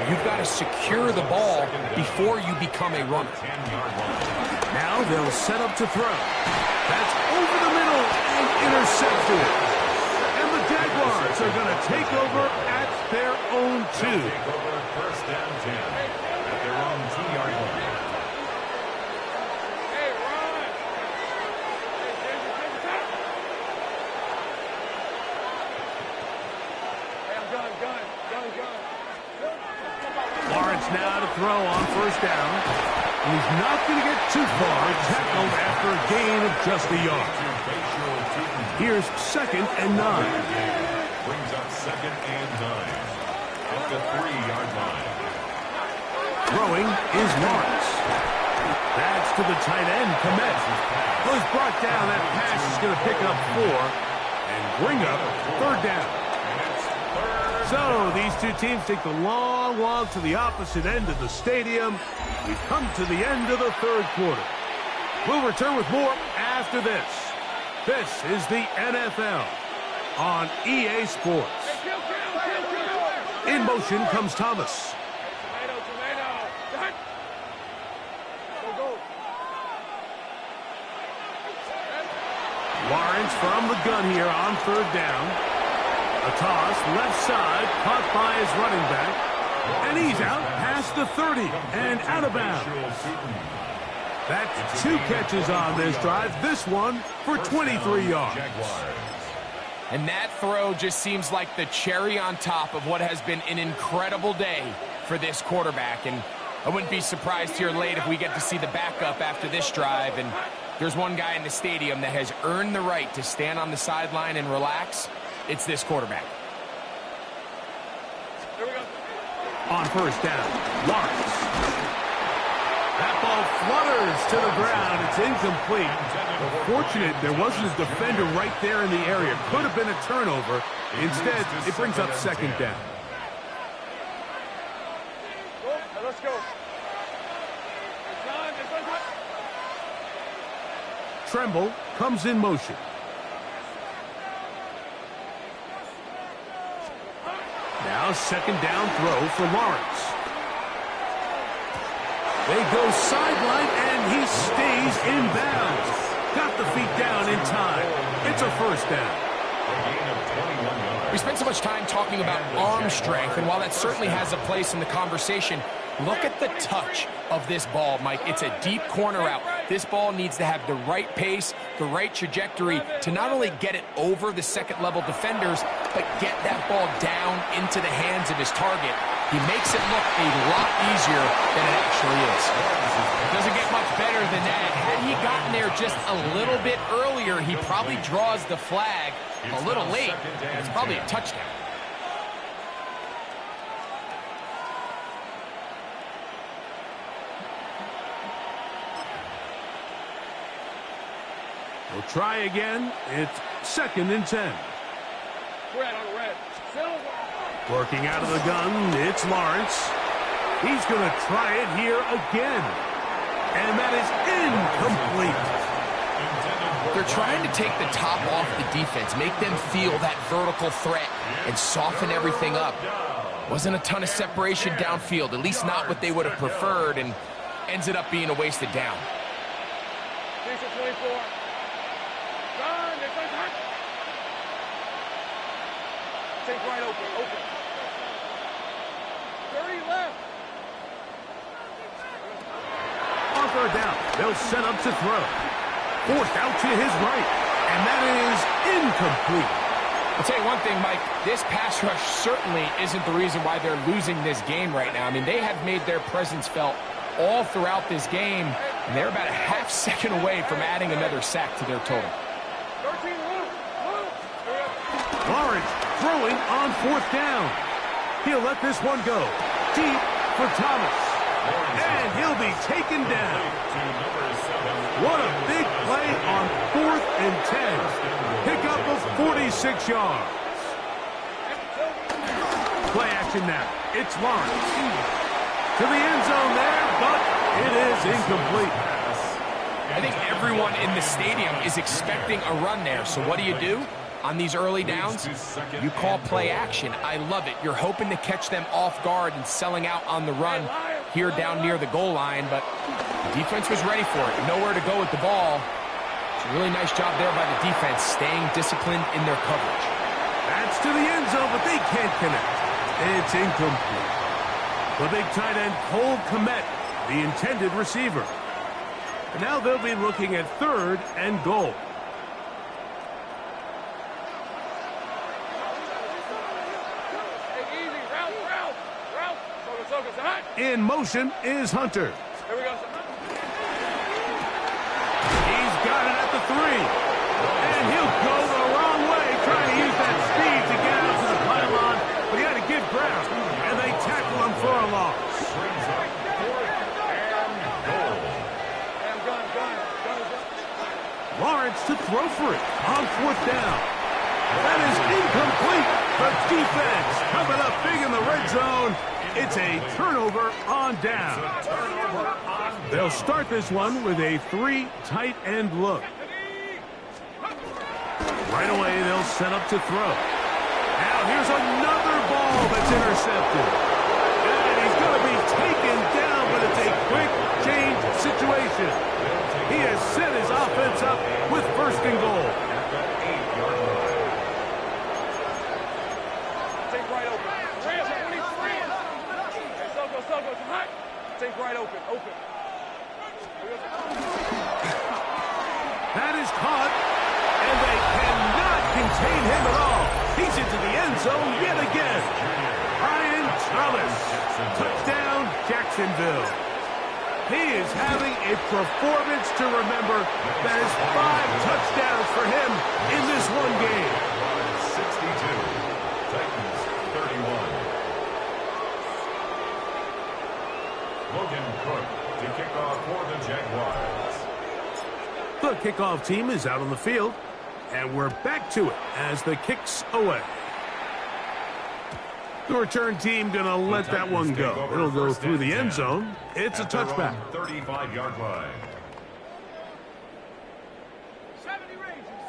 You've got to secure the ball before you become a runner. Now they'll set up to throw. That's over the middle and intercepted. And the Jaguars are going to take over at their own 2. First down 10 at their own 2-yard line. Hey, run! Hey, I'm gun. Lawrence now to throw on first down. And he's not going to get too far, tackled after a gain of just a yard. Here's second and 9. Brings up second and 9 at the 3-yard line. Throwing is Lawrence. That's to the tight end, Komet. Was brought down. That pass is going to pick up 4 and bring up 3rd down. So these two teams take the long walk to the opposite end of the stadium. We've come to the end of the 3rd quarter. We'll return with more after this. This is the NFL on EA Sports. In motion comes Thomas. Lawrence from the gun here on 3rd down. A toss, left side, caught by his running back. And he's out past the 30 and out of bounds. That's 2 catches on this drive. This one for 23 yards. And that throw just seems like the cherry on top of what has been an incredible day for this quarterback. And I wouldn't be surprised here late if we get to see the backup after this drive. And there's one guy in the stadium that has earned the right to stand on the sideline and relax. It's this quarterback. On 1st down, Lawrence. That ball flutters to the ground. It's incomplete. Fortunate there wasn't a defender right there in the area. Could have been a turnover. Instead, it brings up 2nd down. Let's go. Tremble comes in motion. Now 2nd down throw for Lawrence. They go sideline, and he stays in bounds. Got the feet down in time. It's a 1st down. We spent so much time talking about arm strength, and while that certainly has a place in the conversation, look at the touch of this ball, Mike. It's a deep corner route. This ball needs to have the right pace, the right trajectory to not only get it over the 2nd-level defenders, but get that ball down into the hands of his target. He makes it look a lot easier than it actually is. It doesn't get much better than that. Had he gotten there just a little bit earlier, he probably draws the flag a little late. It's probably a touchdown. We'll try again. It's 2nd and 10. Red on red. Silver. Working out of the gun, it's Lawrence. He's going to try it here again. And that is incomplete. They're trying to take the top off the defense, make them feel that vertical threat, and soften everything up. Wasn't a ton of separation downfield, at least not what they would have preferred, and ends it up being a wasted down. 24. Take right open. 30 left. On 3rd down, they'll set up to throw. Forced out to his right, and that is incomplete. I'll tell you one thing, Mike, this pass rush certainly isn't the reason why they're losing this game right now. I mean, they have made their presence felt all throughout this game, and they're about a half second away from adding another sack to their total. 13 Lawrence throwing on 4th down. He'll let this one go. Deep for Thomas. And he'll be taken down. What a big play on 4th and 10. Pickup of 46 yards. Play action now. It's Lawrence. To the end zone there, but it is incomplete. I think everyone in the stadium is expecting a run there. So what do? On these early downs, you call play action. I love it. You're hoping to catch them off guard and selling out on the run here down near the goal line, but the defense was ready for it. Nowhere to go with the ball. It's a really nice job there by the defense, staying disciplined in their coverage. That's to the end zone, but they can't connect. It's incomplete. The big tight end, Cole Komet, the intended receiver. And now they'll be looking at 3rd and goal. In motion is Hunter. Here we go. He's got it at the 3. And he'll go the wrong way, trying to use that speed to get out to the pylon, but he had to give ground, and they tackle him for a loss. And go. Lawrence to throw for it on 4th down. That is incomplete. The defense coming up big in the red zone. It's a turnover on down. They'll start this one with a 3 tight end look. Right away, they'll set up to throw. Now here's another ball that's intercepted. And he's going to be taken down, but it's a quick change situation. He has set his offense up with 1st and goal. Take right open. Go. Take right open. That is caught, and they cannot contain him at all. He's into the end zone yet again. Brian Thomas, touchdown Jacksonville. He is having a performance to remember. That is 5 touchdowns for him in this one game. 62, Titans 31. Logan Cook to kick off for the Jaguars. The kickoff team is out on the field, and we're back to it as the kick's away. The return team going to let that one go. It'll go through the end zone. It's a touchback. 35-yard line. 70 Rangers.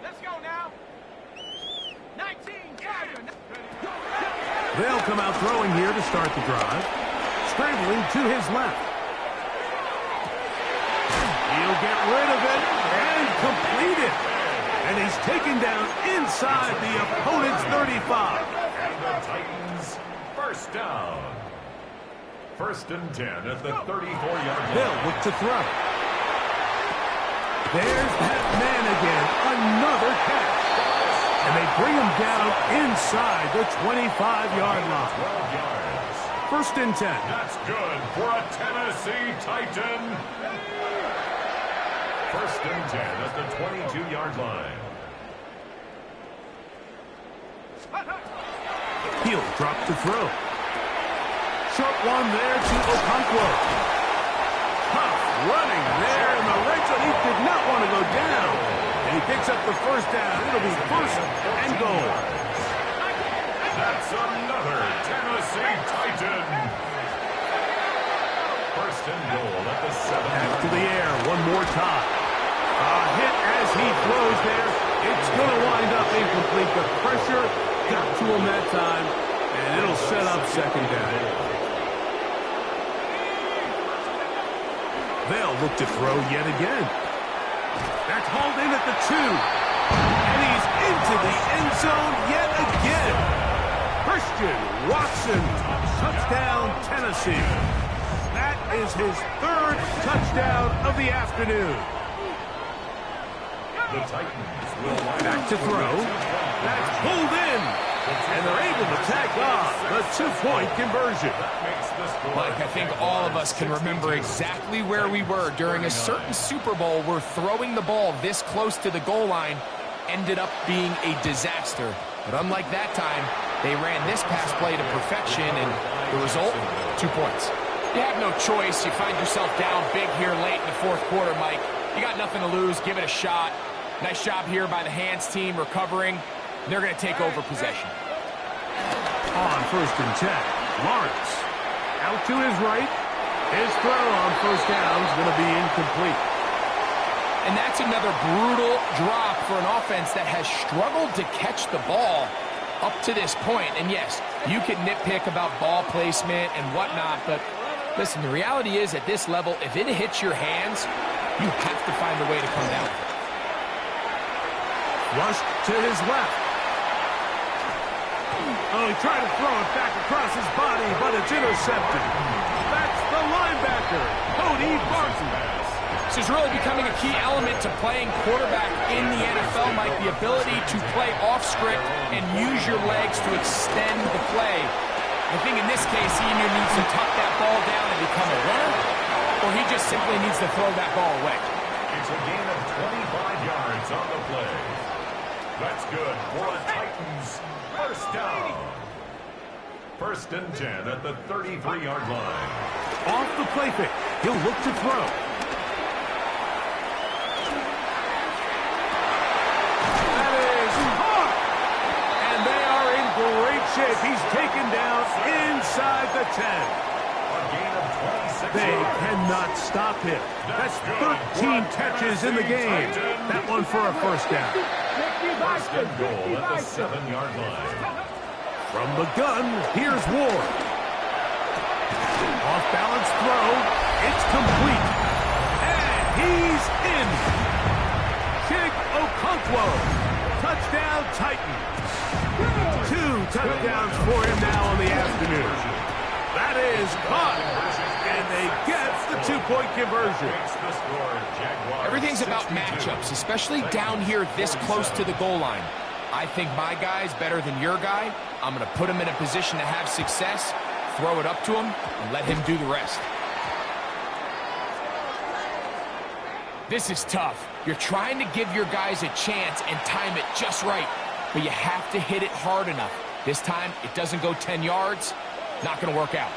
Let's go now. 19 Tiger. They'll come out throwing here to start the drive. Scrambling to his left. He'll get rid of it and complete it. And he's taken down inside the opponent's 35. And the Titans, 1st down. 1st and 10 at the 34-yard line. They'll look to throw. There's that man again. Another catch. And they bring him down inside the 25-yard line. 12 yards. 1st and 10. That's good for a Tennessee Titan. 1st and 10 at the 22-yard line. He'll drop to throw. Short one there to Okonkwo. Huff running there in the red zone. He did not want to go down. And he picks up the 1st down. It'll be 1st and goal. That's another Tennessee Titan. 1st and goal at the 7. Back to the air one more time. A hit as he throws there. It's going to wind up incomplete. The pressure got to him that time, and it'll set up 2nd down. They'll look to throw yet again. That's hauled in at the 2. And he's into the end zone yet again. Christian Watson, touchdown Tennessee. That is his 3rd touchdown of the afternoon. The Titans will line Back to throw. That's pulled in. And they're able to tack on the 2-point conversion. Mike, I think all of us can remember exactly where we were during a certain Super Bowl where throwing the ball this close to the goal line ended up being a disaster. But unlike that time, they ran this pass play to perfection, and the result, 2 points. You have no choice. You find yourself down big here late in the 4th quarter, Mike. You got nothing to lose. Give it a shot. Nice job here by the hands team recovering. They're going to take over possession. On 1st and 10, Lawrence out to his right. His throw on 1st down is going to be incomplete. And that's another brutal drop for an offense that has struggled to catch the ball up to this point. And yes, you can nitpick about ball placement and whatnot, but listen, the reality is at this level, if it hits your hands, you have to find a way to come down with it. Rushed to his left. Oh, he tried to throw it back across his body, but it's intercepted. That's the linebacker, Cody Barton. This is really becoming a key element to playing quarterback in the NFL, Mike, the ability to play off script and use your legs to extend the play. I think in this case, he either needs to tuck that ball down and become a runner, or he just simply needs to throw that ball away. It's a gain of 25 yards on the play. That's good for a Titans 1st down. 1st and 10 at the 33-yard line. Off the play fake. He'll look to throw. shape. He's taken down inside the 10. They cannot stop him. That's 13 catches in the game. That one for a first down. First and goal at the 7-yard line. From the gun, here's Ward. Off-balance throw. It's complete. And he's in. Chig Okonkwo. Touchdown Titans. 2 touchdowns for him now on the afternoon. That is caught. And they get the 2-point conversion. Everything's about matchups, especially down here this close to the goal line. I think my guy's better than your guy. I'm going to put him in a position to have success, throw it up to him, and let him do the rest. This is tough. You're trying to give your guys a chance and time it just right, but you have to hit it hard enough. This time, it doesn't go 10 yards. Not going to work out.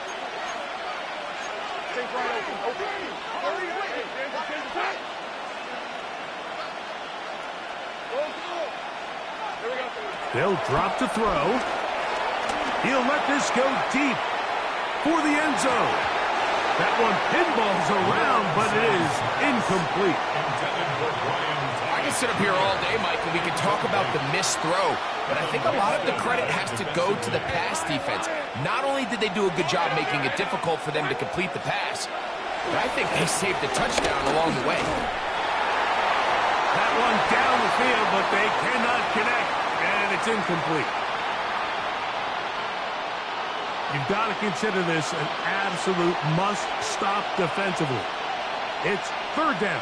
They'll drop to throw. He'll let this go deep for the end zone. That one pinballs around, but it is incomplete. I can sit up here all day, Mike, and we can talk about the missed throw, but I think a lot of the credit has to go to the pass defense. Not only did they do a good job making it difficult for them to complete the pass, but I think they saved the touchdown along the way. That one down the field, but they cannot connect, and it's incomplete. You've got to consider this an absolute must-stop defensively. It's third down.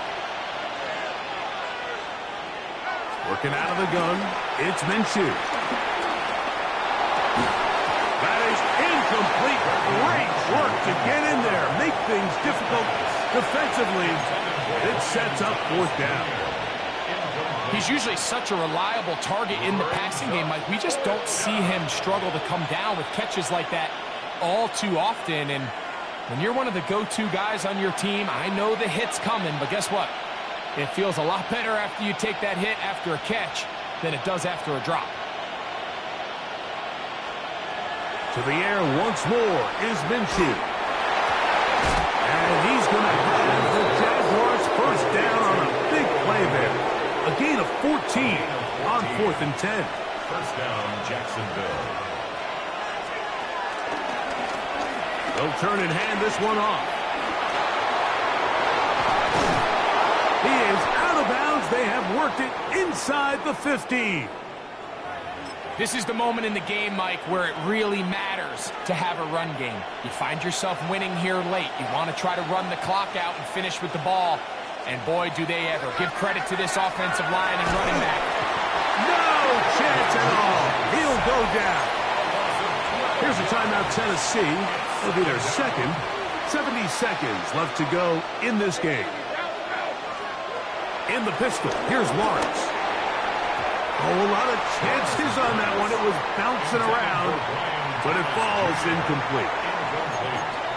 Working out of the gun, it's Minshew. That is incomplete. Great work to get in there, make things difficult defensively. It sets up fourth down. He's usually such a reliable target in the passing game, Mike. We just don't see him struggle to come down with catches like that all too often. And when you're one of the go-to guys on your team, I know the hit's coming, but guess what? It feels a lot better after you take that hit after a catch than it does after a drop. To the air once more is Minshew. And he's going to have the Jaguars first down on a big play there. A gain of 14 on 4th and 10. First down, Jacksonville. They'll turn and hand this one off. He is out of bounds. They have worked it inside the 15. This is the moment in the game, Mike, where it really matters to have a run game. You find yourself winning here late. You want to try to run the clock out and finish with the ball. And boy, do they ever. Give credit to this offensive line and running back. No chance at all. He'll go down. Here's a timeout, Tennessee. It'll be their second. 70 seconds left to go in this game. In the pistol, here's Lawrence. A whole lot of chances on that one. It was bouncing around, but it falls incomplete.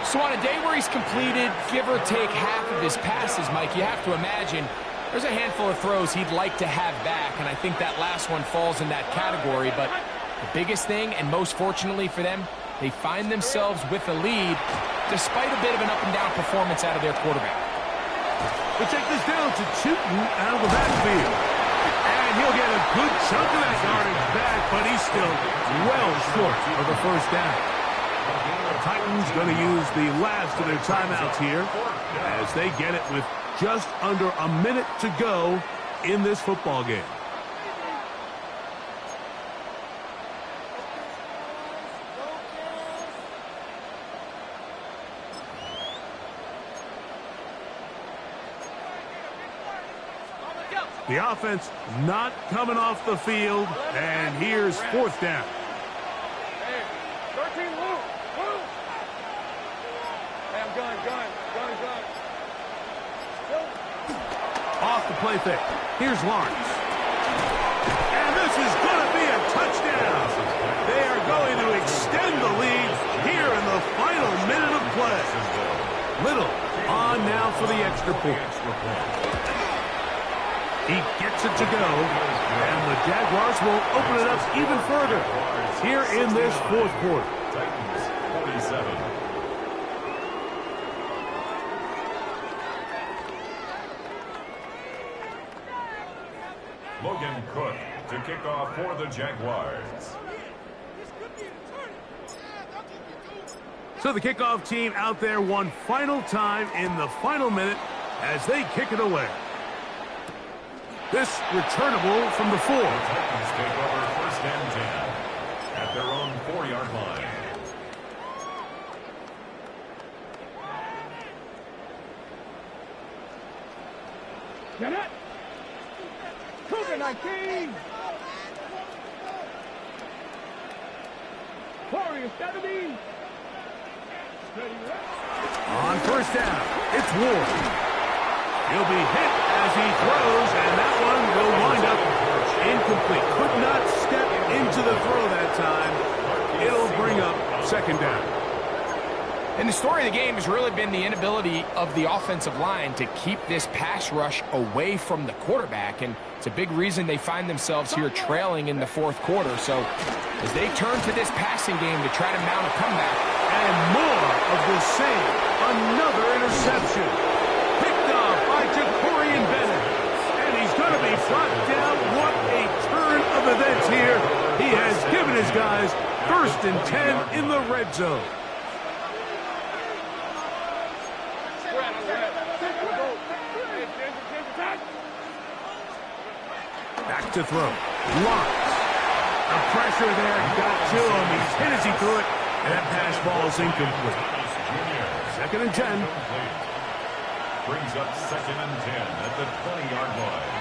So on a day where he's completed, give or take half of his passes, Mike, you have to imagine there's a handful of throws he'd like to have back, and I think that last one falls in that category. But the biggest thing, and most fortunately for them, they find themselves with a lead despite a bit of an up-and-down performance out of their quarterback. They take this down to Tootin out of the backfield. And he'll get a good chunk of that yardage back, but he's still well short of the first down. The Titans going to use the last of their timeouts here as they get it with just under a minute to go in this football game. The offense not coming off the field, and here's fourth down. Hey, 13, move. Hey, I'm gun. Off the play fake. Here's Lawrence. And this is going to be a touchdown. They are going to extend the lead here in the final minute of play. Little on now for the extra point. He gets it to go, and the Jaguars will open it up even further here in this fourth quarter. Titans 47. Logan Cook to kick off for the Jaguars. So the kickoff team out there one final time in the final minute as they kick it away. This returnable from the 4. The Titans take over first and 10 at their own 4-yard line. Get it! Cougar 19! Warrior 70! On first down, it's Ward. He'll be hit as he throws, and that one will wind up incomplete. Could not step into the throw that time. It'll bring up second down. And the story of the game has really been the inability of the offensive line to keep this pass rush away from the quarterback. And it's a big reason they find themselves here trailing in the fourth quarter. So as they turn to this passing game to try to mount a comeback. And more of the same. Another interception. Picked off by Jacorian Bennett. And he's going to be brought down. What a turn of events here. He has given his guys first and 10 in the red zone. Back to throw. Locks. The pressure there got to him. He's hit as he threw it. And that pass ball is incomplete. Second and 10. Brings up second and 10 at the 20-yard line.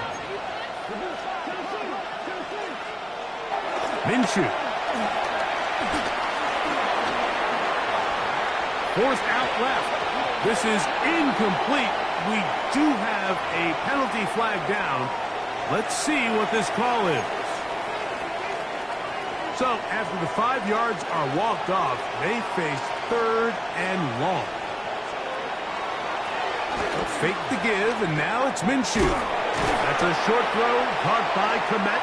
Minshew. Forced out left. This is incomplete. We do have a penalty flag down. Let's see what this call is. So, after the 5 yards are walked off, they face third and long. They'll fake the give, and now it's Minshew. That's a short throw caught by Komet.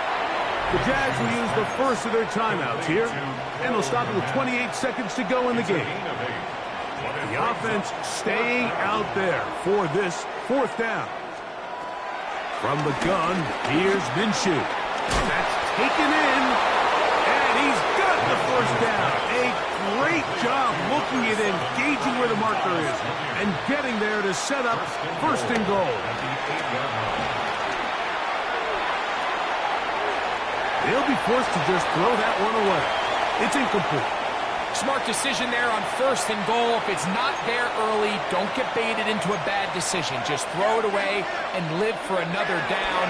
The Jags will use the first of their timeouts here, and they'll stop it with 28 seconds to go in the game. The offense staying out there for this fourth down. From the gun, here's Minshew. That's taken in. He's got the first down. A great job looking at engaging where the marker is and getting there to set up first and goal. They'll be forced to just throw that one away. It's incomplete. Smart decision there on first and goal. If it's not there early, don't get baited into a bad decision. Just throw it away and live for another down.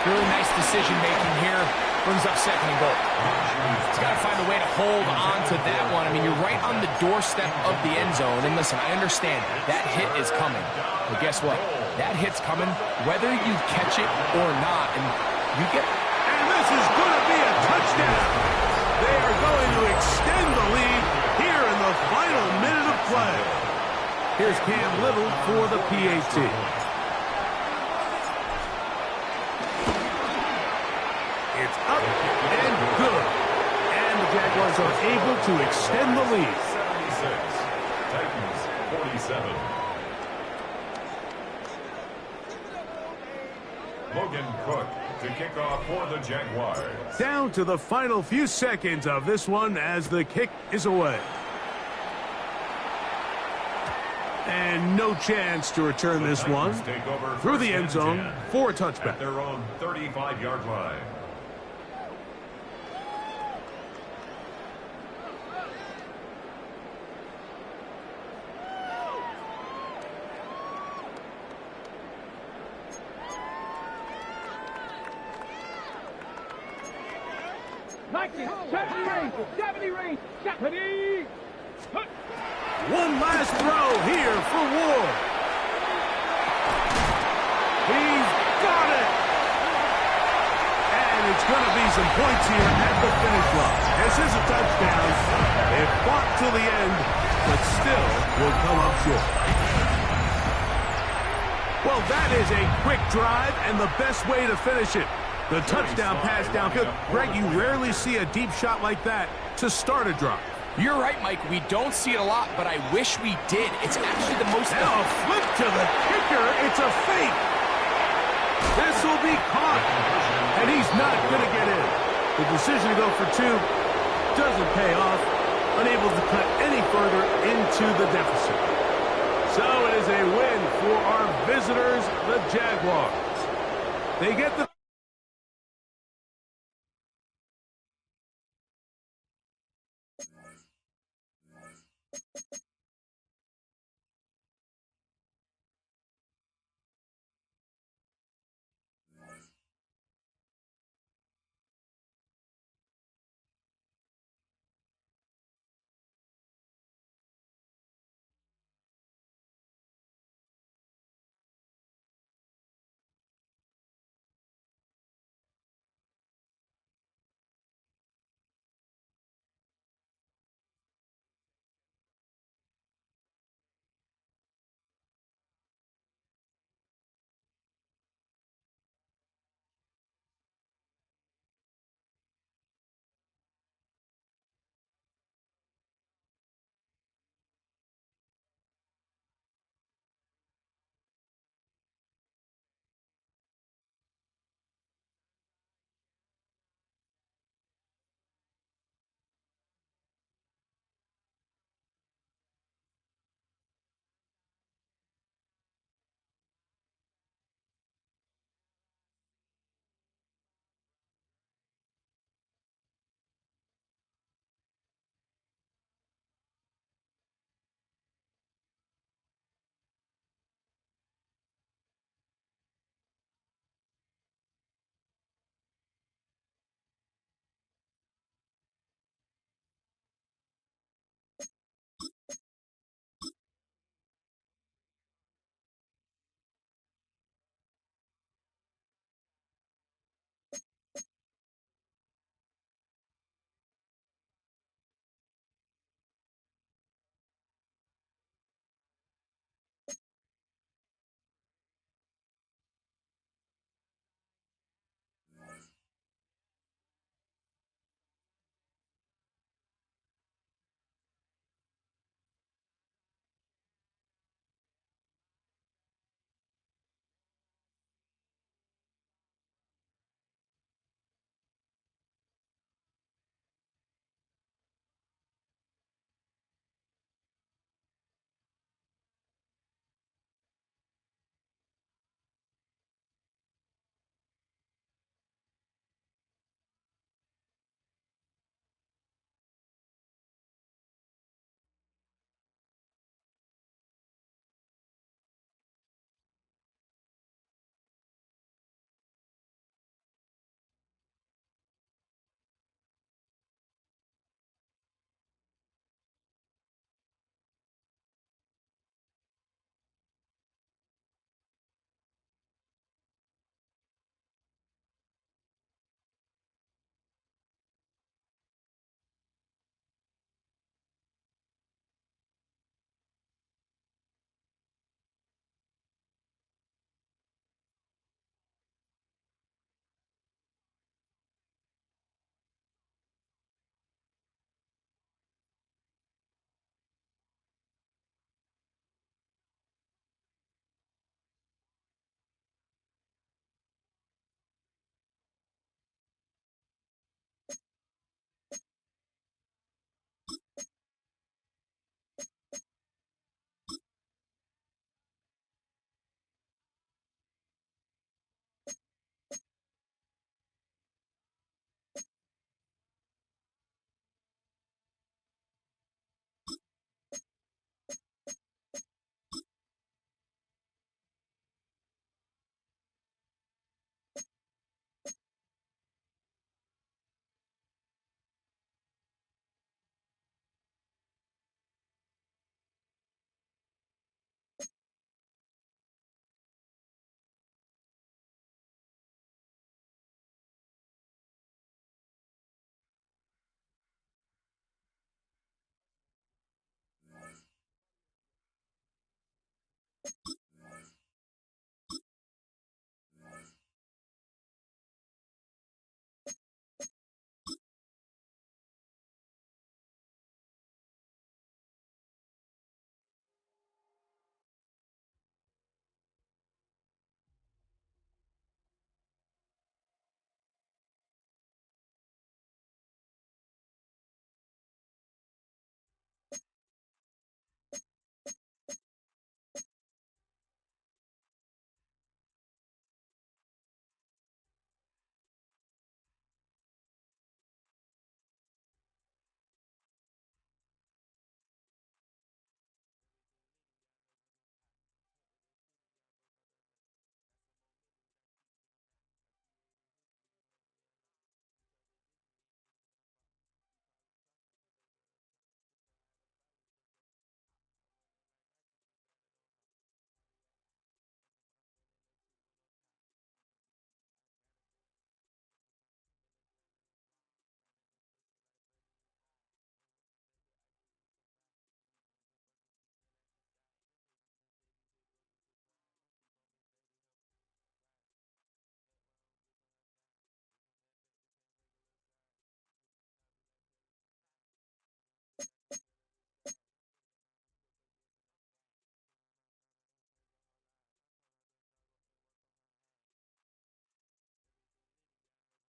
Really nice decision making here. Brings up second and goal. He's got to find a way to hold on to that one. I mean, you're right on the doorstep of the end zone. And listen, I understand that hit is coming. But guess what? That hit's coming whether you catch it or not. And you get... And this is going to be a touchdown. They are going to extend the lead here in the final minute of play. Here's Cam Little for the PAT. It's up and good. And the Jaguars are able to extend the lead. 76. Titans 47. Logan Cook to kick off for the Jaguars. Down to the final few seconds of this one as the kick is away. And no chance to return this one through the end zone for a touchback. At their own 35-yard line. One last throw here for Ward. He's got it. And it's going to be some points here at the finish line. This is a touchdown. They fought till the end, but still will come up short. Well, that is a quick drive and the best way to finish it. The touchdown pass downfield. Greg, you rarely see a deep shot like that to start a drive. You're right, Mike. We don't see it a lot, but I wish we did. It's actually the most... Now a flip to the kicker. It's a fake. This will be caught. And he's not going to get in. The decision to go for two doesn't pay off. Unable to cut any further into the deficit. So it is a win for our visitors, the Jaguars. They get the...